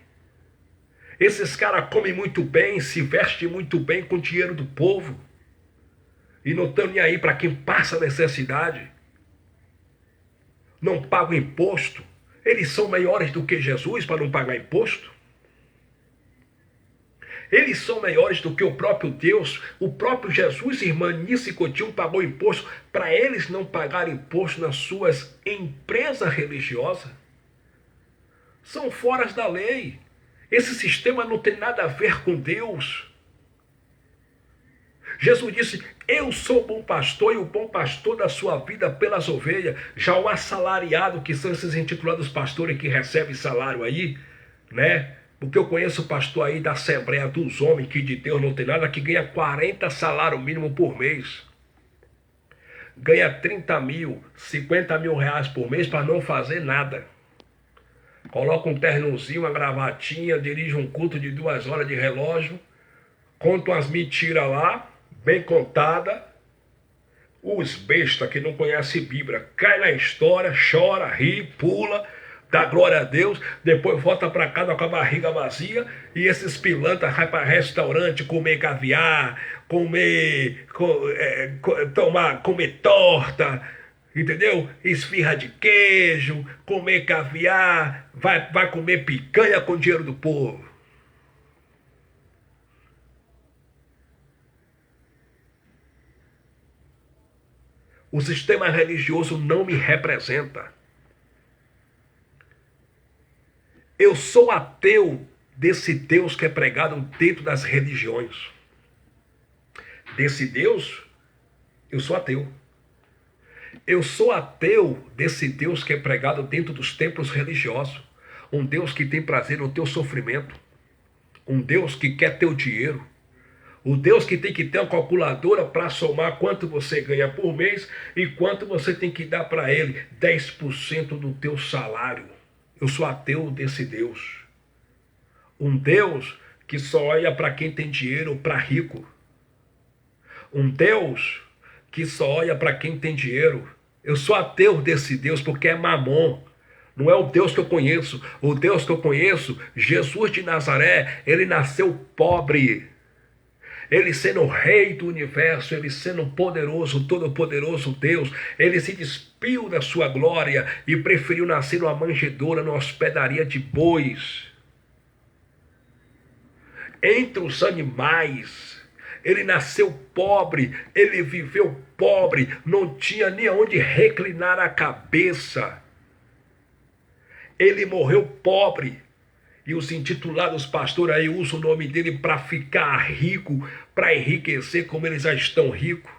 Esses caras comem muito bem, se vestem muito bem com o dinheiro do povo. E não estão nem aí para quem passa necessidade. Não pagam imposto. Eles são maiores do que Jesus para não pagar imposto. Eles são maiores do que o próprio Deus. O próprio Jesus, irmã Nice Coutinho, pagou imposto para eles não pagarem imposto nas suas empresas religiosas. São fora da lei. Esse sistema não tem nada a ver com Deus. Jesus disse, eu sou o bom pastor e o bom pastor da sua vida pelas ovelhas. Já o assalariado, que são esses intitulados pastores que recebem salário aí, né? Porque eu conheço pastor aí da Assembleia dos Homens, que de Deus não tem nada, que ganha 40 salários mínimo por mês. Ganha 30 mil, 50 mil reais por mês para não fazer nada. Coloca um ternozinho, uma gravatinha, dirige um culto de 2 horas de relógio, conta umas mentiras lá, bem contada. Os bestas que não conhecem Bíblia, cai na história, chora, ri, pula, dá glória a Deus, depois volta para casa com a barriga vazia, e esses pilantras vai para restaurante comer caviar, comer torta, entendeu? Esfirra de queijo, comer caviar, vai comer picanha com dinheiro do povo. O sistema religioso não me representa. Eu sou ateu desse Deus que é pregado dentro das religiões. Desse Deus, eu sou ateu. Eu sou ateu desse Deus que é pregado dentro dos templos religiosos. Um Deus que tem prazer no teu sofrimento. Um Deus que quer teu dinheiro. O Deus que tem que ter uma calculadora para somar quanto você ganha por mês e quanto você tem que dar para ele. 10% do teu salário. Eu sou ateu desse Deus. Um Deus que só olha para quem tem dinheiro ou para rico. Um Deus que só olha para quem tem dinheiro. Eu sou ateu desse Deus porque é mamon. Não é o Deus que eu conheço. O Deus que eu conheço, Jesus de Nazaré, ele nasceu pobre. Ele sendo o rei do universo, ele sendo poderoso, todo-poderoso Deus, ele se despiu da sua glória e preferiu nascer numa manjedoura, numa hospedaria de bois. Entre os animais, ele nasceu pobre, ele viveu pobre, não tinha nem onde reclinar a cabeça. Ele morreu pobre. E os intitulados pastores aí usam o nome dele para ficar rico, para enriquecer como eles já estão ricos.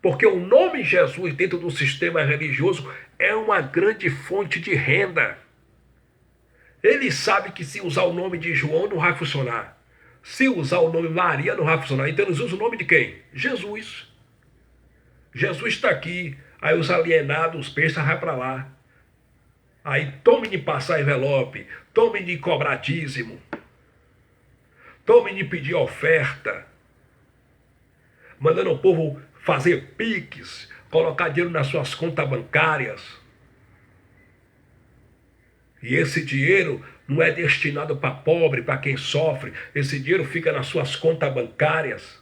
Porque o nome Jesus dentro do sistema religioso é uma grande fonte de renda. Ele sabe que se usar o nome de João não vai funcionar. Se usar o nome Maria não vai funcionar. Então eles usam o nome de quem? Jesus. Jesus está aqui. Aí os alienados, os bestas vai para lá. Aí tome de passar envelope, tome de cobrar dízimo, tome de pedir oferta, mandando o povo fazer piques, colocar dinheiro nas suas contas bancárias. E esse dinheiro não é destinado para pobre, para quem sofre, esse dinheiro fica nas suas contas bancárias.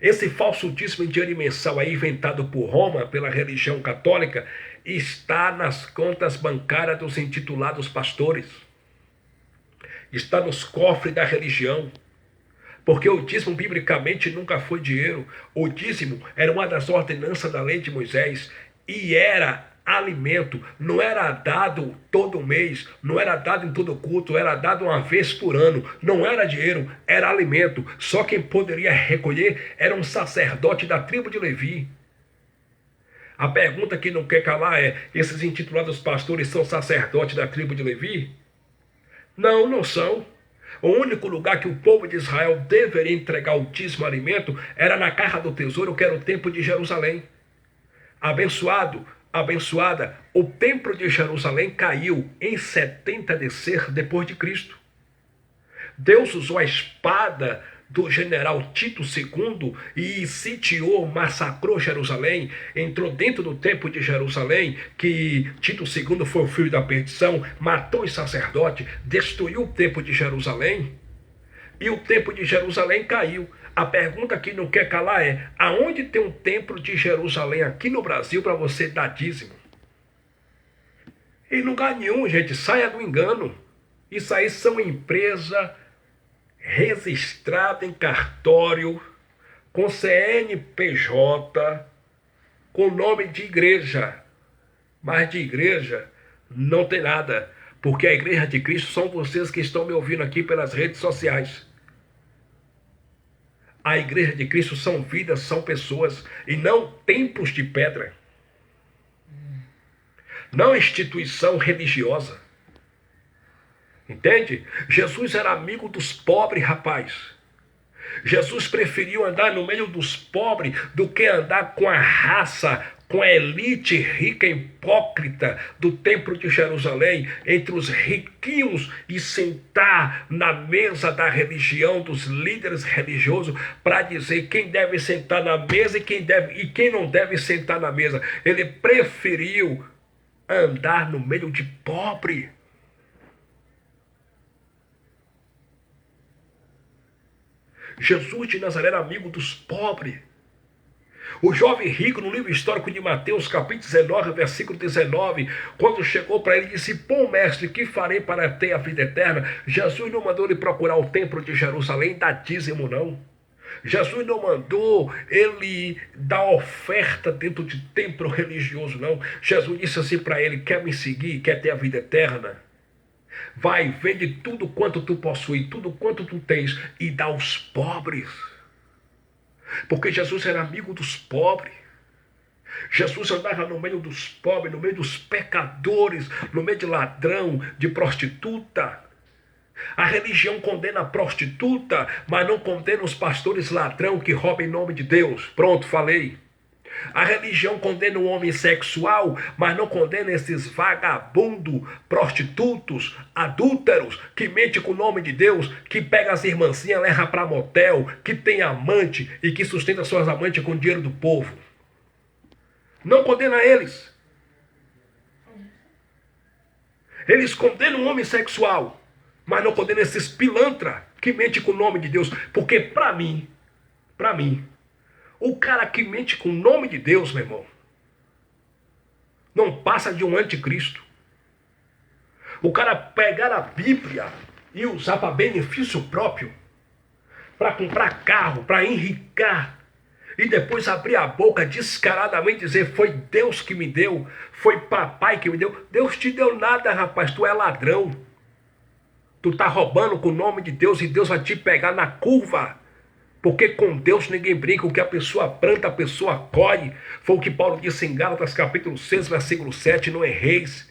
Esse falso dízimo em dinheiro mensal aí inventado por Roma, pela religião católica, está nas contas bancárias dos intitulados pastores. Está nos cofres da religião. Porque o dízimo biblicamente nunca foi dinheiro. O dízimo era uma das ordenanças da lei de Moisés e era alimento. Não era dado todo mês, não era dado em todo culto, era dado uma vez por ano. Não era dinheiro, era alimento. Só quem poderia recolher era um sacerdote da tribo de Levi. A pergunta que não quer calar é: esses intitulados pastores são sacerdotes da tribo de Levi? Não, não são. O único lugar que o povo de Israel deveria entregar o dízimo alimento era na casa do tesouro, que era o templo de Jerusalém. Abençoado, abençoada, o templo de Jerusalém caiu em 70 depois de Cristo. Deus usou a espada do general Tito II e sitiou, massacrou Jerusalém, entrou dentro do templo de Jerusalém, que Tito II foi o filho da perdição, matou os sacerdotes, destruiu o templo de Jerusalém, e o templo de Jerusalém caiu. A pergunta que não quer calar é: aonde tem um templo de Jerusalém aqui no Brasil para você dar dízimo? Em lugar nenhum, gente, saia do engano. Isso aí são empresas registrada em cartório, com CNPJ, com nome de igreja. Mas de igreja não tem nada, porque a igreja de Cristo são vocês que estão me ouvindo aqui pelas redes sociais. A igreja de Cristo são vidas, são pessoas, e não templos de pedra. Não instituição religiosa. Entende? Jesus era amigo dos pobres, rapaz. Jesus preferiu andar no meio dos pobres do que andar com a raça, com a elite rica e hipócrita do templo de Jerusalém, entre os riquinhos, e sentar na mesa da religião, dos líderes religiosos, para dizer quem deve sentar na mesa e quem não deve sentar na mesa. Ele preferiu andar no meio de pobre. Jesus de Nazaré era amigo dos pobres. O jovem rico, no livro histórico de Mateus, capítulo 19, versículo 19, quando chegou para ele e disse: bom mestre, que farei para ter a vida eterna? Jesus não mandou ele procurar o templo de Jerusalém, dar dízimo, não. Jesus não mandou ele dar oferta dentro de templo religioso, não. Jesus disse assim para ele: quer me seguir, quer ter a vida eterna? Vai, vende tudo quanto tu possui, tudo quanto tu tens, e dá aos pobres. Porque Jesus era amigo dos pobres. Jesus andava no meio dos pobres, no meio dos pecadores, no meio de ladrão, de prostituta. A religião condena a prostituta, mas não condena os pastores ladrão que roubam em nome de Deus. Pronto, falei. A religião condena o homem sexual, mas não condena esses vagabundos, prostitutos, adúlteros, que mente com o nome de Deus, que pega as irmãzinhas, leva para motel, que tem amante e que sustenta suas amantes com o dinheiro do povo. Não condena eles. Eles condenam o homem sexual, mas não condenam esses pilantra que mente com o nome de Deus. Porque para mim, o cara que mente com o nome de Deus, meu irmão, não passa de um anticristo. O cara pegar a Bíblia e usar para benefício próprio, para comprar carro, para enricar, e depois abrir a boca descaradamente e dizer: foi Deus que me deu, foi papai que me deu. Deus te deu nada, rapaz, tu é ladrão. Tu tá roubando com o nome de Deus e Deus vai te pegar na curva. Porque com Deus ninguém brinca, o que a pessoa planta, a pessoa colhe. Foi o que Paulo disse em Gálatas capítulo 6, versículo 7, não erreis.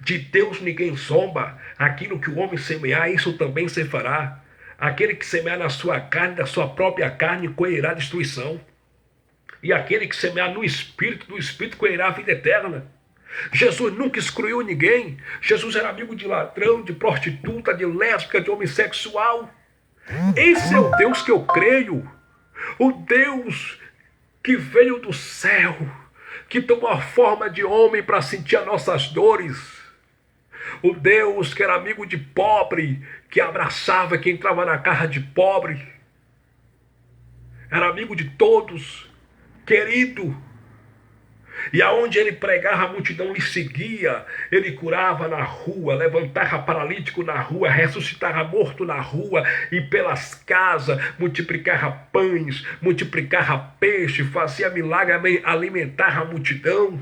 De Deus ninguém zomba. Aquilo que o homem semear, isso também se fará. Aquele que semear na sua carne, da sua própria carne, colherá destruição. E aquele que semear no Espírito, do Espírito colherá a vida eterna. Jesus nunca excluiu ninguém. Jesus era amigo de ladrão, de prostituta, de lésbica, de homossexual. Esse é o Deus que eu creio. O Deus que veio do céu, que tomou a forma de homem para sentir as nossas dores. O Deus que era amigo de pobre, que abraçava quem entrava na casa de pobre. Era amigo de todos, querido. E aonde ele pregava, a multidão lhe seguia. Ele curava na rua, levantava paralítico na rua, ressuscitava morto na rua e pelas casas, multiplicava pães, multiplicava peixe, fazia milagre, alimentava a multidão.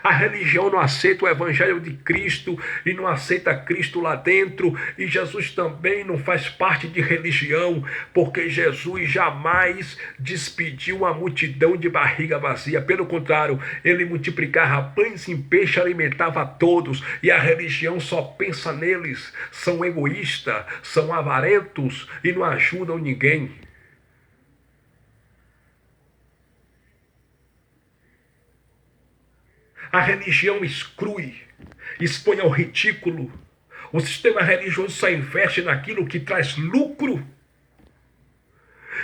A religião não aceita o evangelho de Cristo e não aceita Cristo lá dentro. E Jesus também não faz parte de religião, porque Jesus jamais despediu a multidão de barriga vazia. Pelo contrário, ele multiplicava pães em peixe, alimentava a todos. E a religião só pensa neles. São egoístas, são avarentos e não ajudam ninguém. A religião exclui, expõe ao ridículo. O sistema religioso só investe naquilo que traz lucro.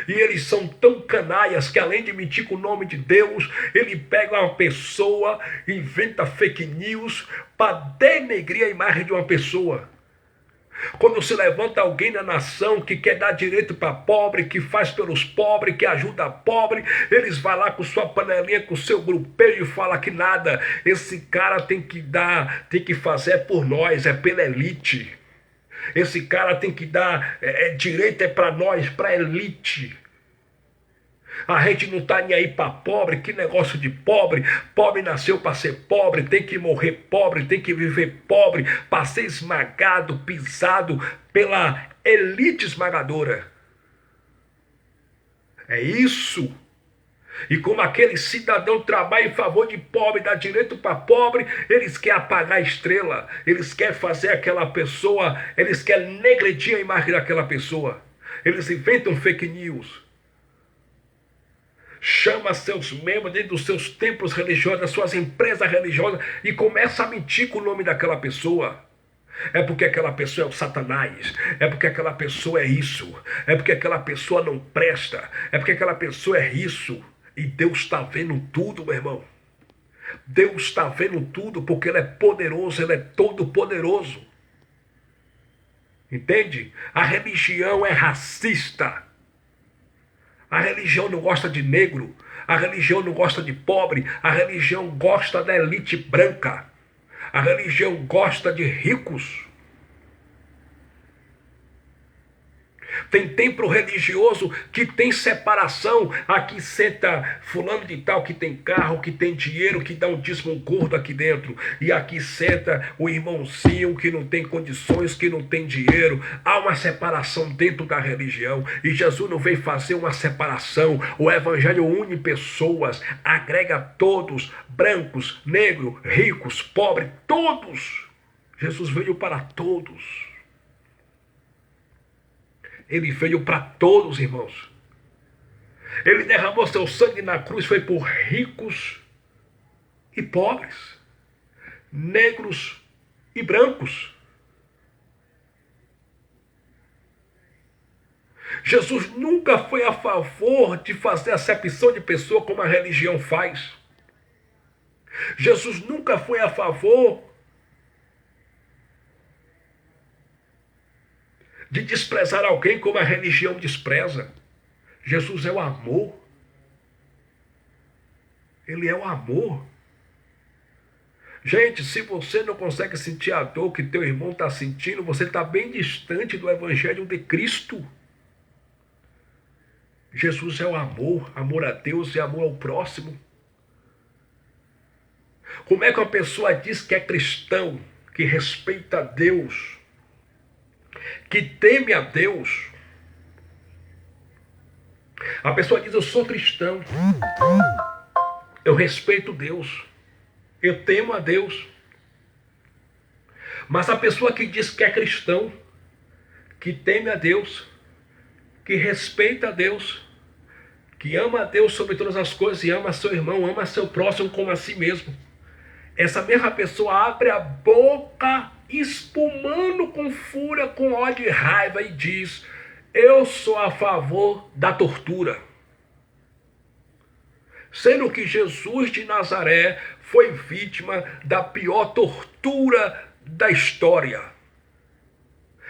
E eles são tão canalhas que, além de mentir com o nome de Deus, ele pega uma pessoa, inventa fake news para denegrir a imagem de uma pessoa. Quando se levanta alguém na nação que quer dar direito para pobre, que faz pelos pobres, que ajuda a pobre, eles vão lá com sua panelinha, com seu grupeiro e falam que nada. Esse cara tem que dar, tem que fazer por nós, é pela elite. Esse cara tem que dar, direito é para nós, para a elite. A gente não está nem aí para pobre, que negócio de pobre. Pobre nasceu para ser pobre, tem que morrer pobre, tem que viver pobre, para ser esmagado, pisado pela elite esmagadora. É isso. E como aquele cidadão trabalha em favor de pobre, dá direito para pobre, eles querem apagar a estrela, eles querem fazer aquela pessoa, eles querem negredir a imagem daquela pessoa. Eles inventam fake news. Chama seus membros dentro dos seus templos religiosos, das suas empresas religiosas e começa a mentir com o nome daquela pessoa. É porque aquela pessoa é o Satanás, é porque aquela pessoa é isso, é porque aquela pessoa não presta, é porque aquela pessoa é isso. E Deus está vendo tudo, meu irmão. Deus está vendo tudo porque Ele é poderoso, Ele é todo poderoso. Entende? A religião é racista. A religião não gosta de negro, a religião não gosta de pobre, a religião gosta da elite branca, a religião gosta de ricos. Tem templo religioso que tem separação. Aqui senta fulano de tal que tem carro, que tem dinheiro, que dá um dízimo gordo aqui dentro. E aqui senta o irmãozinho que não tem condições, que não tem dinheiro. Há uma separação dentro da religião. E Jesus não veio fazer uma separação. O evangelho une pessoas, agrega todos, brancos, negros, ricos, pobres, todos. Jesus veio para todos. Ele veio para todos, irmãos. Ele derramou seu sangue na cruz, foi por ricos e pobres, negros e brancos. Jesus nunca foi a favor de fazer acepção de pessoa como a religião faz. Jesus nunca foi a favor de desprezar alguém como a religião despreza. Jesus é o amor. Ele é o amor. Gente, se você não consegue sentir a dor que teu irmão está sentindo, você está bem distante do evangelho de Cristo. Jesus é o amor, amor a Deus e amor ao próximo. Como é que uma pessoa diz que é cristão, que respeita a Deus, que teme a Deus? A pessoa diz, eu sou cristão, eu respeito Deus, eu temo a Deus. Mas a pessoa que diz que é cristão, que teme a Deus, que respeita a Deus, que ama a Deus sobre todas as coisas e ama seu irmão, ama seu próximo como a si mesmo, essa mesma pessoa abre a boca espumando com fúria, com ódio e raiva e diz, eu sou a favor da tortura. Sendo que Jesus de Nazaré foi vítima da pior tortura da história.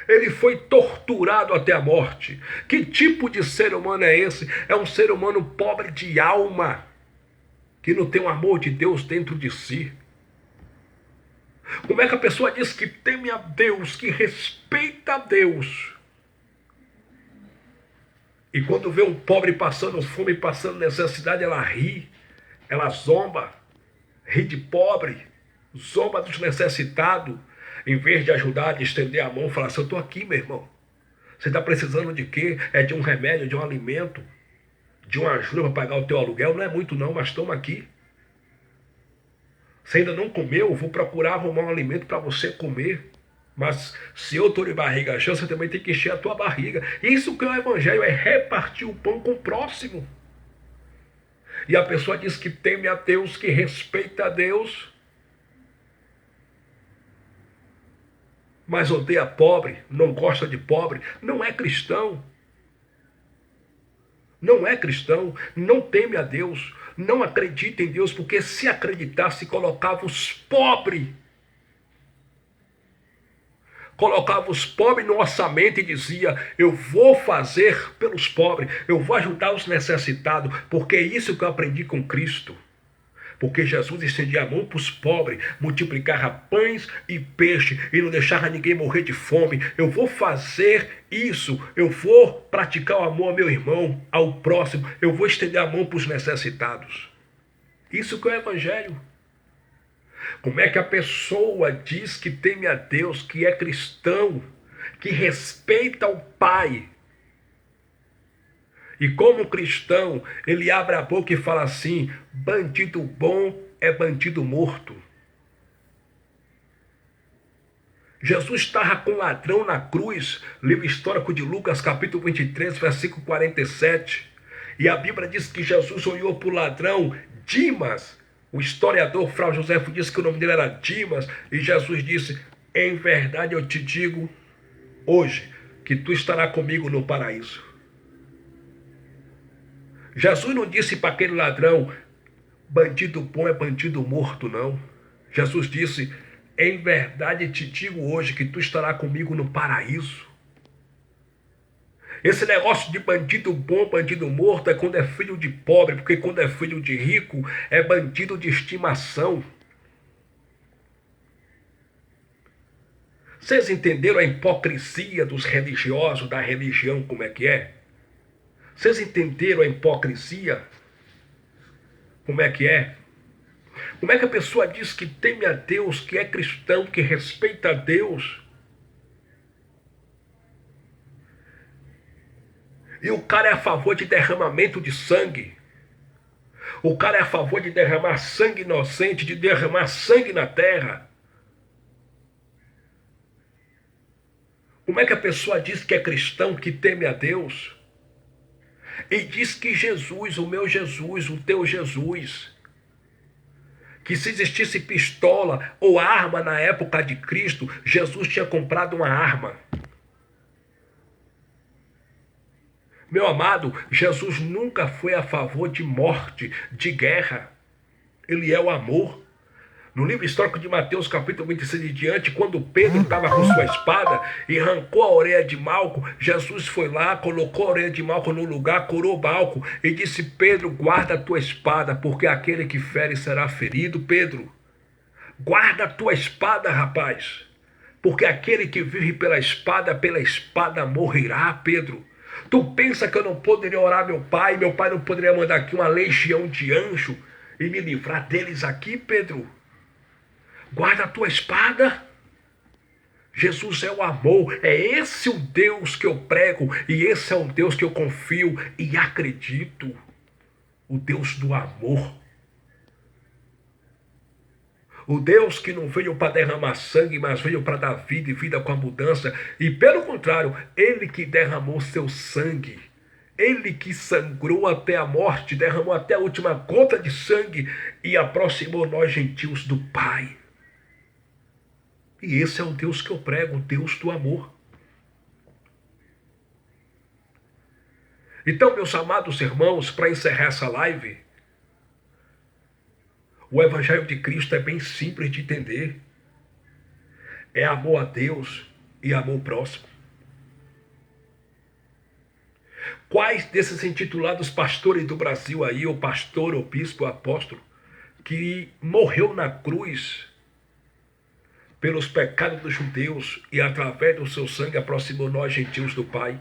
Ele foi torturado até a morte. Que tipo de ser humano é esse? É um ser humano pobre de alma, que não tem o amor de Deus dentro de si. Como é que a pessoa diz que teme a Deus, que respeita a Deus, e quando vê um pobre passando fome, passando necessidade, ela ri, ela zomba, ri de pobre, zomba dos necessitados, em vez de ajudar, de estender a mão, falar assim, eu estou aqui, meu irmão. Você está precisando de quê? É de um remédio, de um alimento, de uma ajuda para pagar o teu aluguel? Não é muito não, mas toma aqui. Você ainda não comeu, eu vou procurar arrumar um alimento para você comer. Mas se eu estou de barriga cheia, você também tem que encher a tua barriga. Isso que é o evangelho, é repartir o pão com o próximo. E a pessoa diz que teme a Deus, que respeita a Deus, mas odeia pobre, não gosta de pobre, não é cristão. Não é cristão, não teme a Deus, não acredita em Deus, porque se acreditasse, colocava os pobres no orçamento e dizia, eu vou fazer pelos pobres, eu vou ajudar os necessitados, porque é isso que eu aprendi com Cristo. Porque Jesus estendia a mão para os pobres, multiplicava pães e peixe e não deixava ninguém morrer de fome. Eu vou fazer isso, eu vou praticar o amor ao meu irmão, ao próximo, eu vou estender a mão para os necessitados. Isso que é o evangelho. Como é que a pessoa diz que teme a Deus, que é cristão, que respeita o Pai, e como cristão, ele abre a boca e fala assim, bandido bom é bandido morto. Jesus estava com ladrão na cruz, livro histórico de Lucas, capítulo 23, versículo 47. E a Bíblia diz que Jesus olhou para o ladrão, Dimas. O historiador Frau Josefo disse que o nome dele era Dimas. E Jesus disse, em verdade eu te digo hoje, que tu estarás comigo no paraíso. Jesus não disse para aquele ladrão, bandido bom é bandido morto, não. Jesus disse, em verdade te digo hoje que tu estarás comigo no paraíso. Esse negócio de bandido bom, bandido morto é quando é filho de pobre, porque quando é filho de rico é bandido de estimação. Vocês entenderam a hipocrisia dos religiosos, da religião, como é que é? Vocês entenderam a hipocrisia? Como é que é? Como é que a pessoa diz que teme a Deus, que é cristão, que respeita a Deus, e o cara é a favor de derramamento de sangue? O cara é a favor de derramar sangue inocente, de derramar sangue na terra. Como é que a pessoa diz que é cristão, que teme a Deus, e diz que Jesus, o meu Jesus, o teu Jesus, que se existisse pistola ou arma na época de Cristo, Jesus tinha comprado uma arma. Meu amado, Jesus nunca foi a favor de morte, de guerra. Ele é o amor. No livro histórico de Mateus, capítulo 26 e diante, quando Pedro estava com sua espada e arrancou a orelha de Malco, Jesus foi lá, colocou a orelha de Malco no lugar, curou Malco e disse: Pedro, guarda a tua espada, porque aquele que fere será ferido. Pedro, guarda a tua espada, rapaz, porque aquele que vive pela espada morrerá. Pedro, tu pensa que eu não poderia orar meu pai não poderia mandar aqui uma legião de anjo e me livrar deles aqui, Pedro? Guarda a tua espada. Jesus é o amor. É esse o Deus que eu prego. E esse é o Deus que eu confio e acredito. O Deus do amor. O Deus que não veio para derramar sangue, mas veio para dar vida e vida com abundância. E pelo contrário, Ele que derramou seu sangue. Ele que sangrou até a morte, derramou até a última gota de sangue e aproximou nós gentios do Pai. E esse é o Deus que eu prego, o Deus do amor. Então, meus amados irmãos, para encerrar essa live, o Evangelho de Cristo é bem simples de entender. É amor a Deus e amor ao próximo. Quais desses intitulados pastores do Brasil aí, o pastor, o bispo, o apóstolo, que morreu na cruz pelos pecados dos judeus e através do seu sangue aproximou nós gentios do Pai?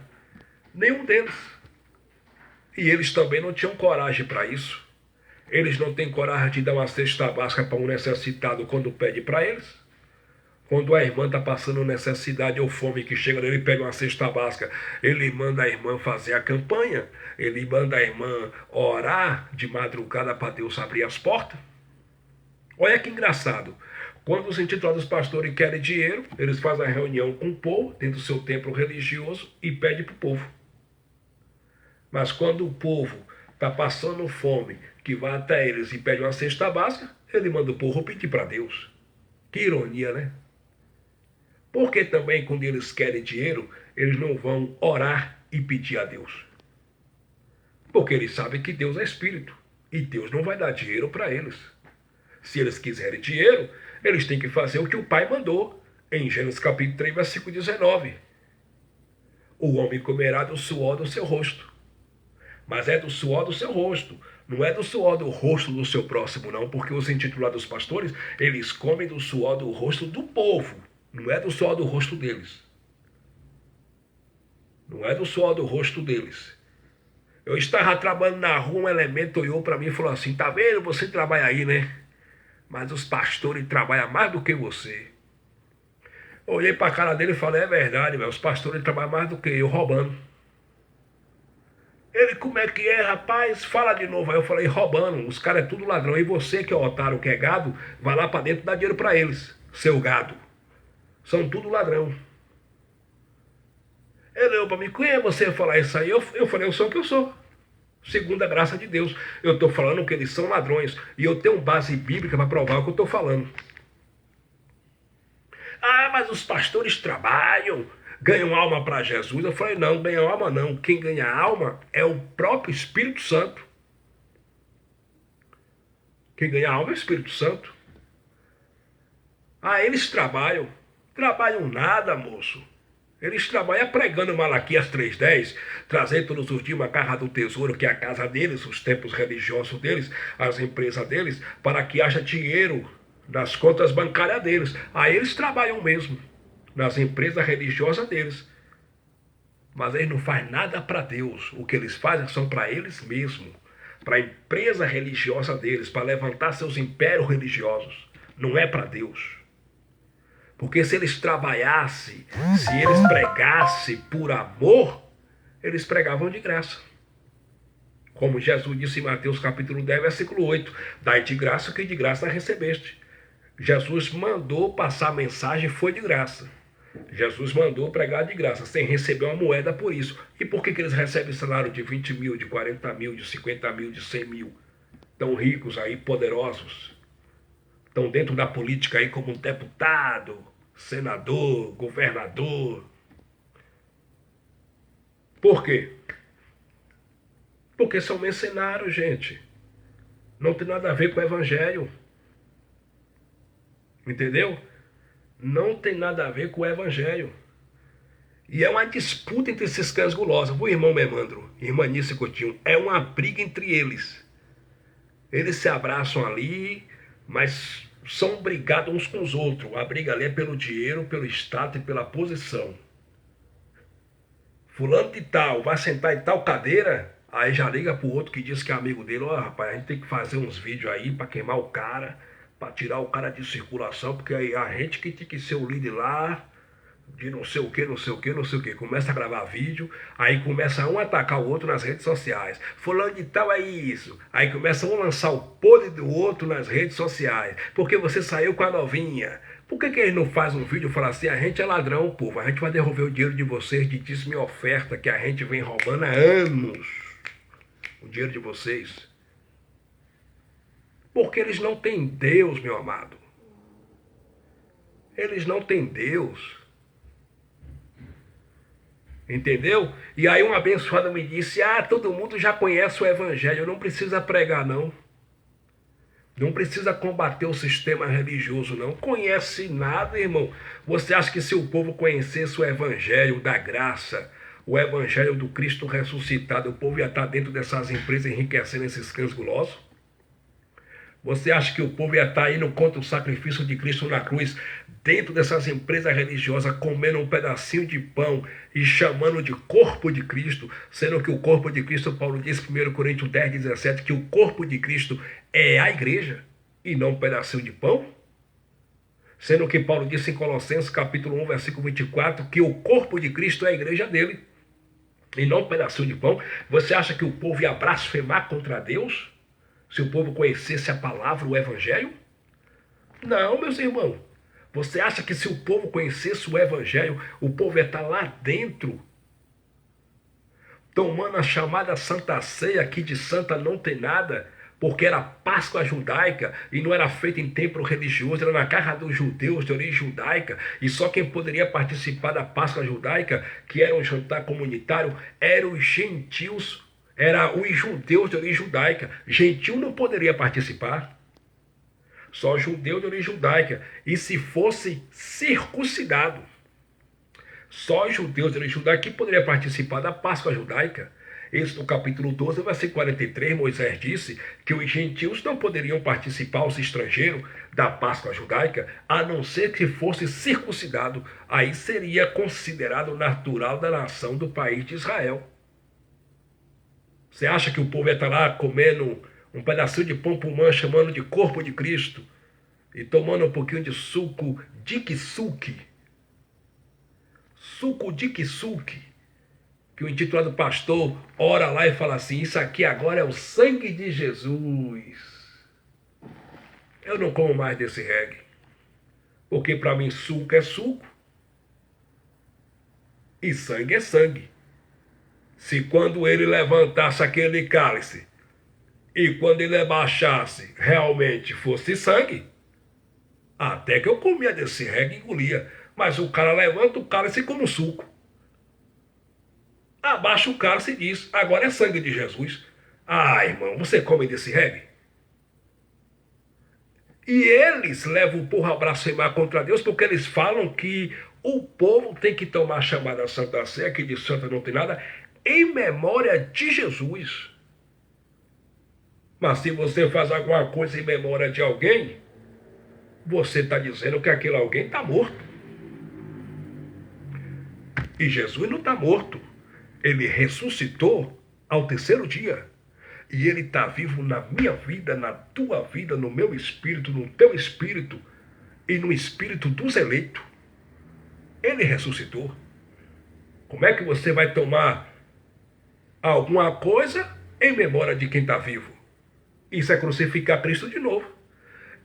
Nenhum deles. E eles também não tinham coragem para isso. Eles não têm coragem de dar uma cesta básica para um necessitado quando pede para eles. Quando a irmã está passando necessidade ou fome que chega nele, pede uma cesta básica, ele manda a irmã fazer a campanha, ele manda a irmã orar de madrugada para Deus abrir as portas. Olha que engraçado. Quando os intitulados pastores querem dinheiro, eles fazem a reunião com o povo, dentro do seu templo religioso, e pedem para o povo. Mas quando o povo está passando fome, que vai até eles e pede uma cesta básica, ele manda o povo pedir para Deus. Que ironia, né? Porque também quando eles querem dinheiro, eles não vão orar e pedir a Deus. Porque eles sabem que Deus é espírito, e Deus não vai dar dinheiro para eles. Se eles quiserem dinheiro, eles têm que fazer o que o Pai mandou, em Gênesis capítulo 3, versículo 19. O homem comerá do suor do seu rosto. Mas é do suor do seu rosto, não é do suor do rosto do seu próximo, não, porque os intitulados pastores, eles comem do suor do rosto do povo, não é do suor do rosto deles. Não é do suor do rosto deles. Eu estava trabalhando na rua, um elemento olhou para mim e falou assim: tá vendo, você trabalha aí, né? Mas os pastores trabalham mais do que você. Eu olhei para a cara dele e falei: é verdade, os pastores trabalham mais do que eu, roubando. Ele: como é que é, rapaz? Fala de novo. Aí eu falei: roubando, os caras é tudo ladrão. E você que é otário, que é gado, vai lá para dentro e dá dinheiro para eles, seu gado. São tudo ladrão. Ele olhou para mim: quem é você falar isso aí? Eu falei: eu sou o que eu sou. Segundo a graça de Deus. Eu estou falando que eles são ladrões. E eu tenho base bíblica para provar o que eu estou falando. Ah, mas os pastores trabalham, ganham alma para Jesus. Eu falei: não, ganham alma não. Quem ganha alma é o próprio Espírito Santo. Quem ganha alma é o Espírito Santo. Ah, eles trabalham. Trabalham nada, moço. Eles trabalham pregando Malaquias 3:10, trazendo todos os dias uma garra do tesouro, que é a casa deles, os templos religiosos deles, as empresas deles, para que haja dinheiro nas contas bancárias deles. Aí eles trabalham mesmo. nas empresas religiosas deles. Mas eles não fazem nada para Deus. O que eles fazem são para eles mesmos, para a empresa religiosa deles, para levantar seus impérios religiosos. Não é para Deus. Porque se eles trabalhassem, se eles pregassem por amor, eles pregavam de graça. Como Jesus disse em Mateus capítulo 10, versículo 8, dai de graça o que de graça recebeste. Jesus mandou passar a mensagem, foi de graça. Jesus mandou pregar de graça, sem receber uma moeda por isso. E por que eles recebem salário de 20 mil, de 40 mil, de 50 mil, de 100 mil? Tão ricos aí, poderosos. Estão dentro da política aí como um deputado, senador, governador. Por quê? Porque são mercenários, gente. Não tem nada a ver com o evangelho. Entendeu? Não tem nada a ver com o evangelho. E é uma disputa entre esses cães gulosos. O irmão Memandro, irmanice Coutinho, é uma briga entre eles. Eles se abraçam ali, mas são brigados uns com os outros. A briga ali é pelo dinheiro, pelo status e pela posição. Fulano de tal, vai sentar em tal cadeira, aí já liga pro outro que diz que é amigo dele. Ó, rapaz, a gente tem que fazer uns vídeos aí para queimar o cara, para tirar o cara de circulação, porque aí a gente que tem que ser o líder lá, de não sei o que, não sei o que, não sei o que. Começa a gravar vídeo, aí começa um a atacar o outro nas redes sociais. Fulano de tal é isso. Aí começa um a lançar o podre do outro nas redes sociais. Porque você saiu com a novinha. Por que ele não faz um vídeo e fala assim, a gente é ladrão, povo, a gente vai devolver o dinheiro de vocês de dízimo e oferta que a gente vem roubando há anos. O dinheiro de vocês. Porque eles não têm Deus, meu amado. Eles não têm Deus. Entendeu? E aí um abençoado me disse, todo mundo já conhece o evangelho, não precisa pregar não. Não precisa combater o sistema religioso não. Conhece nada, irmão. Você acha que se o povo conhecesse o evangelho da graça, o evangelho do Cristo ressuscitado, o povo ia estar dentro dessas empresas enriquecendo esses cães gulosos? Você acha que o povo ia estar indo contra o sacrifício de Cristo na cruz, dentro dessas empresas religiosas, comendo um pedacinho de pão e chamando de corpo de Cristo, sendo que o corpo de Cristo, Paulo diz em 1 Coríntios 10, 17, que o corpo de Cristo é a igreja e não um pedacinho de pão? Sendo que Paulo disse em Colossenses capítulo 1, versículo 24, que o corpo de Cristo é a igreja dele e não um pedacinho de pão. Você acha que o povo ia blasfemar contra Deus? Se o povo conhecesse a palavra, o evangelho? Não, meus irmãos. Você acha que se o povo conhecesse o evangelho, o povo ia estar lá dentro, tomando a chamada Santa Ceia, que de santa não tem nada, porque era Páscoa judaica e não era feita em templo religioso, era na casa dos judeus de origem judaica, e só quem poderia participar da Páscoa judaica, que era um jantar comunitário, eram os gentios. Era os judeus de origem judaica. Gentil não poderia participar. Só judeu de origem judaica. E se fosse circuncidado, só judeus de origem judaica que poderia participar da Páscoa judaica. Êxodo capítulo 12, versículo 43, Moisés disse que os gentios não poderiam participar, os estrangeiros, da Páscoa judaica, a não ser que fosse circuncidado. Aí seria considerado natural da nação do país de Israel. Você acha que o povo ia estar lá comendo um pedacinho de pão pumã, chamando de corpo de Cristo, e tomando um pouquinho de suco de kisuke? Suco de kisuke. Que o intitulado pastor ora lá e fala assim, isso aqui agora é o sangue de Jesus. Eu não como mais desse reggae. Porque para mim suco é suco. E sangue é sangue. Se quando ele levantasse aquele cálice e quando ele abaixasse realmente fosse sangue, até que eu comia desse reggae e engolia. Mas o cara levanta o cálice como suco. Abaixa o cálice e diz, agora é sangue de Jesus. Irmão, você come desse reggae? E eles levam o povo a blasfemar contra Deus porque eles falam que o povo tem que tomar a chamada Santa Ceia, que de santa não tem nada, em memória de Jesus. Mas se você faz alguma coisa em memória de alguém, você está dizendo que aquele alguém está morto. E Jesus não está morto. Ele ressuscitou ao terceiro dia. E ele está vivo na minha vida, na tua vida, no meu espírito, no teu espírito e no espírito dos eleitos. Ele ressuscitou. Como é que você vai tomar alguma coisa em memória de quem está vivo? Isso é crucificar Cristo de novo.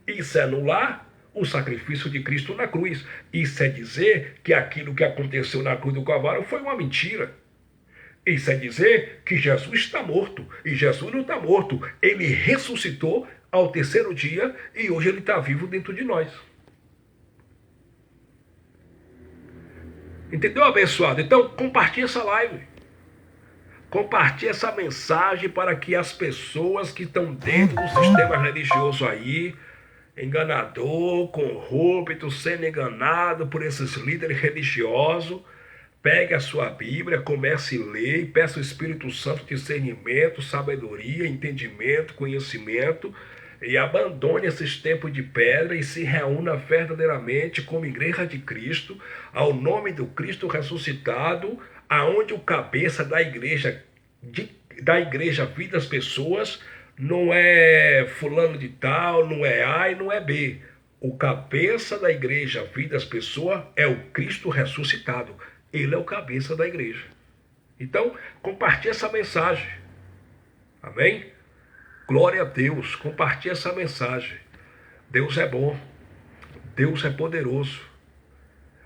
Isso é anular o sacrifício de Cristo na cruz. Isso é dizer que aquilo que aconteceu na cruz do Calvário foi uma mentira. Isso é dizer que Jesus está morto. E Jesus não está morto. Ele ressuscitou ao terceiro dia e hoje ele está vivo dentro de nós. Entendeu, abençoado? Então, compartilhe essa live. Compartilhe essa mensagem para que as pessoas que estão dentro do sistema religioso aí, enganador, corrupto, sendo enganado por esses líderes religiosos, pegue a sua Bíblia, comece a ler e peça ao Espírito Santo discernimento, sabedoria, entendimento, conhecimento e abandone esses tempos de pedra e se reúna verdadeiramente como Igreja de Cristo, ao nome do Cristo ressuscitado, aonde o cabeça da igreja Vida das Pessoas não é fulano de tal, não é A e não é B. O cabeça da igreja Vida das Pessoas é o Cristo ressuscitado. Ele é o cabeça da igreja. Então, compartilhe essa mensagem. Amém? Glória a Deus. Compartilhe essa mensagem. Deus é bom. Deus é poderoso.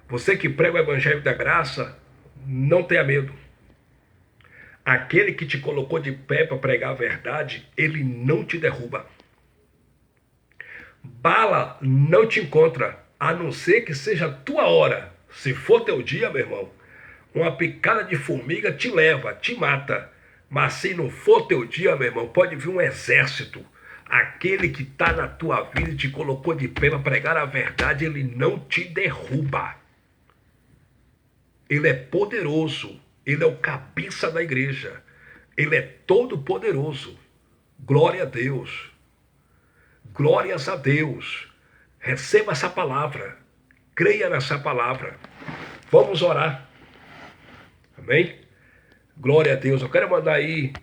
Você que prega o Evangelho da Graça, não tenha medo. Aquele que te colocou de pé para pregar a verdade, ele não te derruba. Bala não te encontra, a não ser que seja a tua hora. Se for teu dia, meu irmão, uma picada de formiga te leva, te mata. Mas se não for teu dia, meu irmão, pode vir um exército. Aquele que está na tua vida e te colocou de pé para pregar a verdade, ele não te derruba. Ele é poderoso. Ele é o cabeça da igreja. Ele é todo poderoso. Glória a Deus. Glórias a Deus. Receba essa palavra. Creia nessa palavra. Vamos orar. Amém? Glória a Deus. Eu quero mandar aí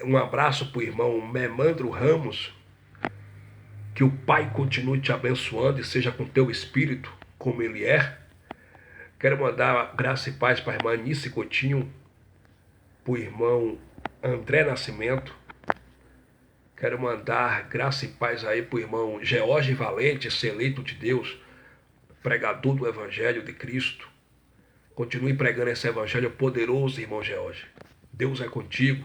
um abraço para o irmão Memandro Ramos. Que o Pai continue te abençoando e seja com teu espírito como ele é. Quero mandar graça e paz para a irmã Anice Coutinho, para o irmão André Nascimento. Quero mandar graça e paz aí para o irmão George Valente, esse eleito de Deus, pregador do Evangelho de Cristo. Continue pregando esse Evangelho poderoso, irmão George. Deus é contigo.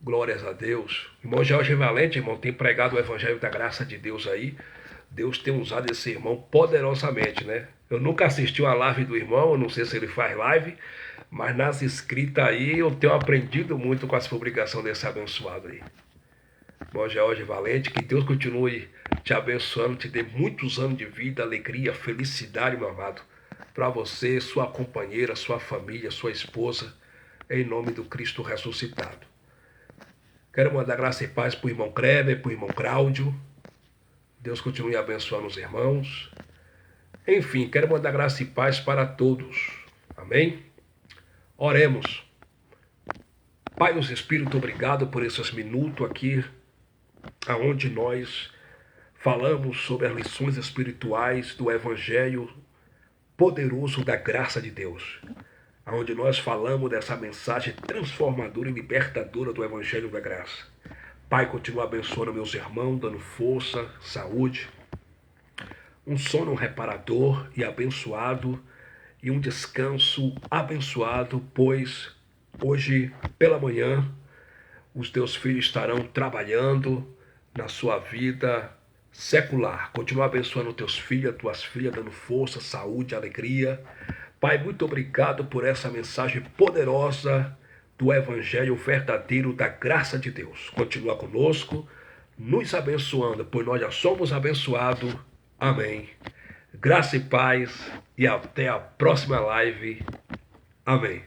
Glórias a Deus. Irmão George Valente, irmão, tem pregado o Evangelho da Graça de Deus aí. Deus tem usado esse irmão poderosamente, né? Eu nunca assisti uma live do irmão, eu não sei se ele faz live, mas nas escritas aí eu tenho aprendido muito com as publicações desse abençoado aí. Irmão George Valente, que Deus continue te abençoando, te dê muitos anos de vida, alegria, felicidade, meu amado, para você, sua companheira, sua família, sua esposa, em nome do Cristo ressuscitado. Quero mandar graça e paz para o irmão Kleber, para o irmão Cláudio. Deus continue abençoando os irmãos. Enfim, quero mandar graça e paz para todos. Amém? Oremos. Pai dos Espíritos, obrigado por esses minutos aqui, aonde nós falamos sobre as lições espirituais do Evangelho poderoso da graça de Deus. Onde nós falamos dessa mensagem transformadora e libertadora do Evangelho da Graça. Pai, continua abençoando meus irmãos, dando força, saúde, um sono reparador e abençoado e um descanso abençoado, pois hoje pela manhã os teus filhos estarão trabalhando na sua vida secular. Continua abençoando teus filhos, tuas filhas, dando força, saúde, alegria. Pai, muito obrigado por essa mensagem poderosa do Evangelho verdadeiro da graça de Deus. Continua conosco, nos abençoando, pois nós já somos abençoados. Amém. Graça e paz e até a próxima live. Amém.